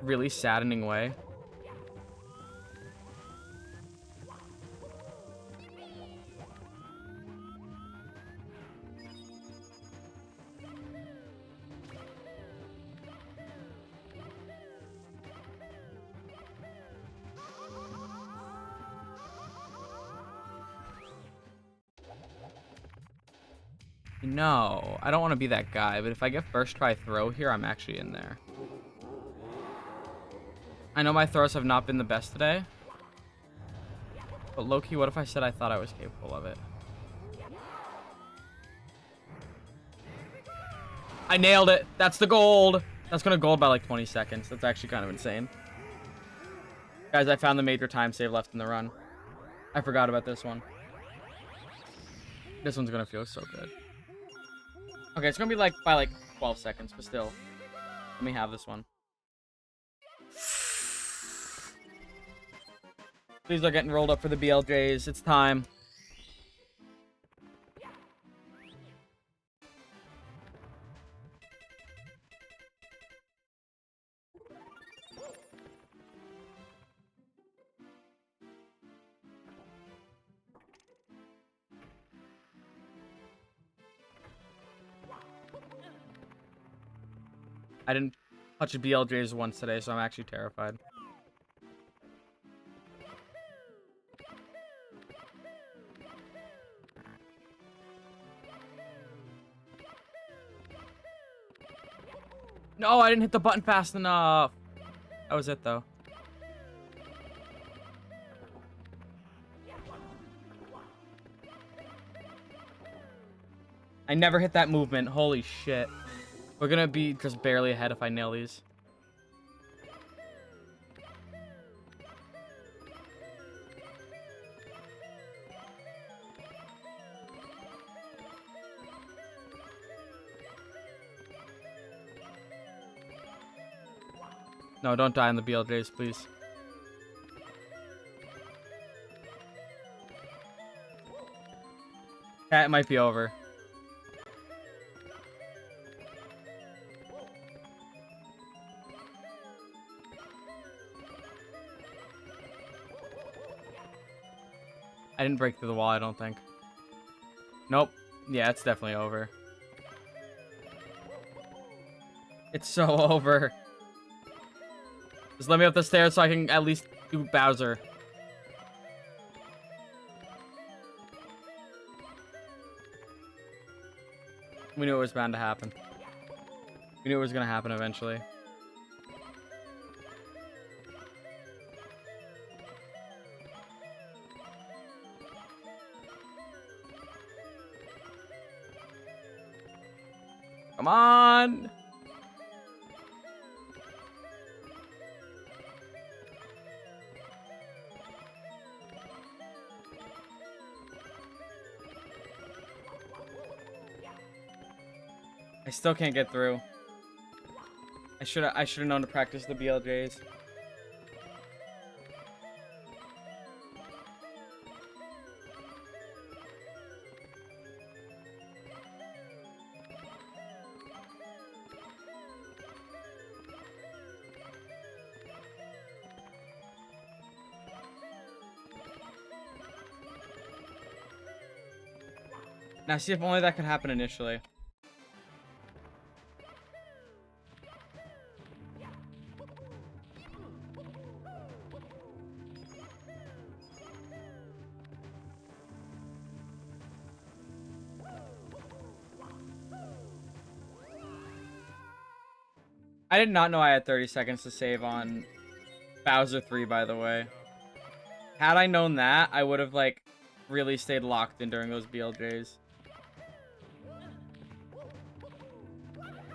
really saddening way. No, I don't want to be that guy, but if I get first try throw here, I'm actually in there. I know my throws have not been the best today. But low-key, what if I said I thought I was capable of it? I nailed it. That's the gold. That's going to gold by like 20 seconds. That's actually kind of insane. Guys, I found the major time save left in the run. I forgot about this one. This one's going to feel so good. Okay, it's gonna be like by like 12 seconds, but still. Let me have this one. These are getting rolled up for the BLJs. It's time. I didn't touch a BLJs once today, so I'm actually terrified. No, I didn't hit the button fast enough. That was it, though. I never hit that movement. Holy shit. We're gonna be just barely ahead if I nail these. No, don't die in the BLJs, please. That might be over. I didn't break through the wall, I don't think. Nope. Yeah, it's definitely over. It's so over. Just let me up the stairs so I can at least do Bowser. We knew it was bound to happen. We knew it was gonna happen eventually. Come on! I still can't get through. I should have known to practice the BLJs. Now, see if only that could happen initially. I did not know I had 30 seconds to save on Bowser 3, by the way. Had I known that, I would have, like, really stayed locked in during those BLJs.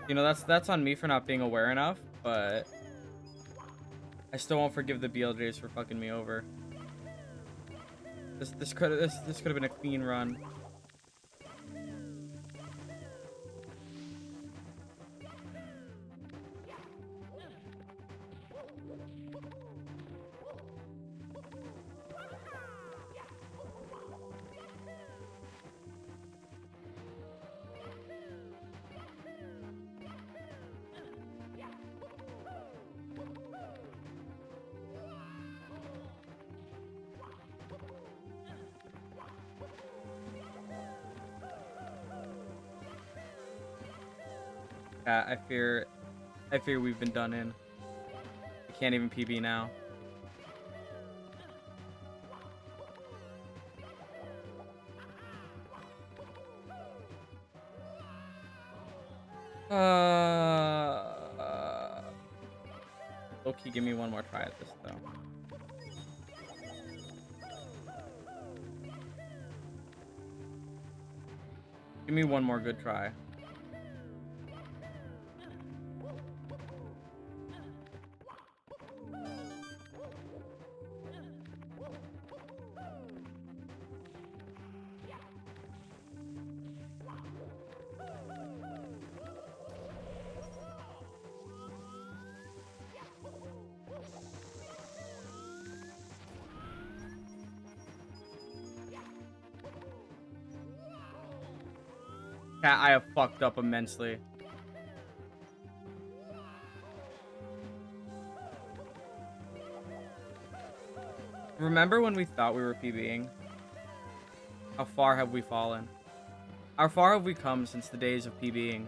You know, that's on me for not being aware enough, but I still won't forgive the BLJs for fucking me over. This could have been a clean run. I fear we've been done in. I can't even PB now. Loki, give me one more try at this though. Give me one more good try. I have fucked up immensely. Remember when we thought we were PBing? How far have we fallen? How far have we come since the days of PBing?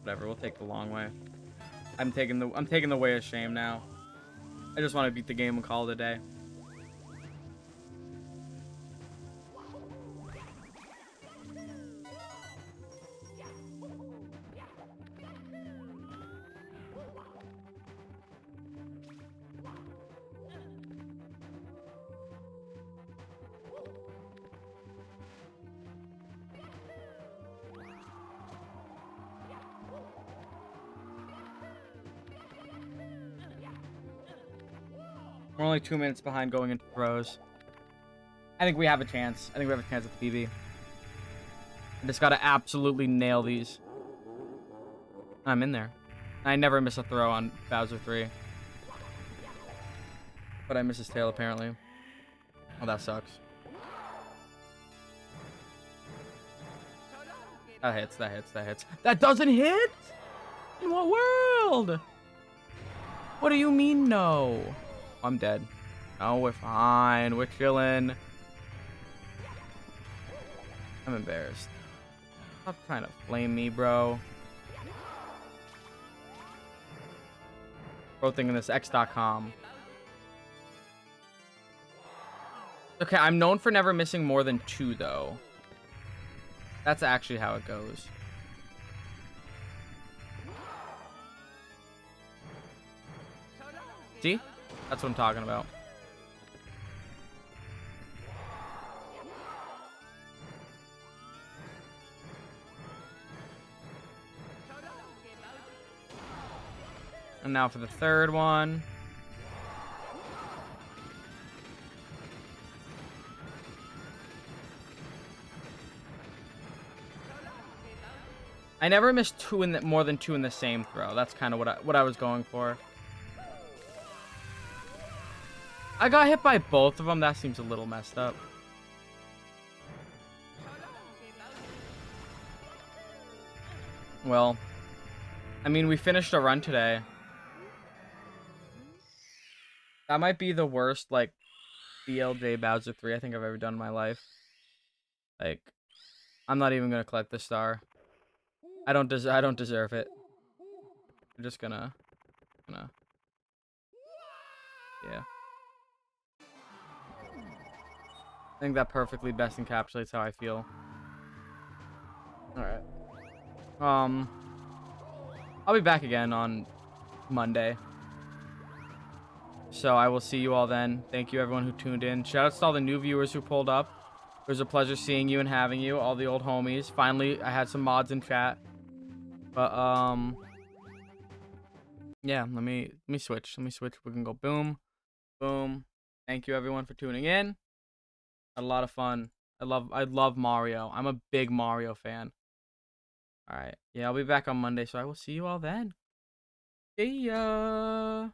Whatever, we'll take the long way. I'm taking the way of shame now. I just want to beat the game and call it a day. We're only 2 minutes behind going into throws. I think we have a chance. I think we have a chance at PB. I just gotta absolutely nail these. I'm in there. I never miss a throw on Bowser 3. But I miss his tail, apparently. Oh, that sucks. That hits, that hits, that hits. That doesn't hit? In what world? What do you mean, no? I'm dead. No, we're fine. We're chilling. I'm embarrassed. Stop trying to flame me, bro. Bro thinking this X.com. Okay, I'm known for never missing more than 2, though. That's actually how it goes. See? That's what I'm talking about. And now for the third one. I never missed more than two in the same throw. That's kind of what I was going for. I got hit by both of them. That seems a little messed up. Well, I mean, we finished a run today. That might be the worst, like, BLJ Bowser 3 I think I've ever done in my life. Like, I'm not even gonna collect this star. I don't deserve it. I'm just gonna yeah. I think that perfectly best encapsulates how I feel. Alright. I'll be back again on Monday. So I will see you all then. Thank you everyone who tuned in. Shout out to all the new viewers who pulled up. It was a pleasure seeing you and having you. All the old homies. Finally, I had some mods in chat. But yeah, let me switch. Let me switch. We can go boom. Boom. Thank you everyone for tuning in. Had a lot of fun. I love Mario. I'm a big Mario fan. All right. Yeah, I'll be back on Monday, so I will see you all then. See ya.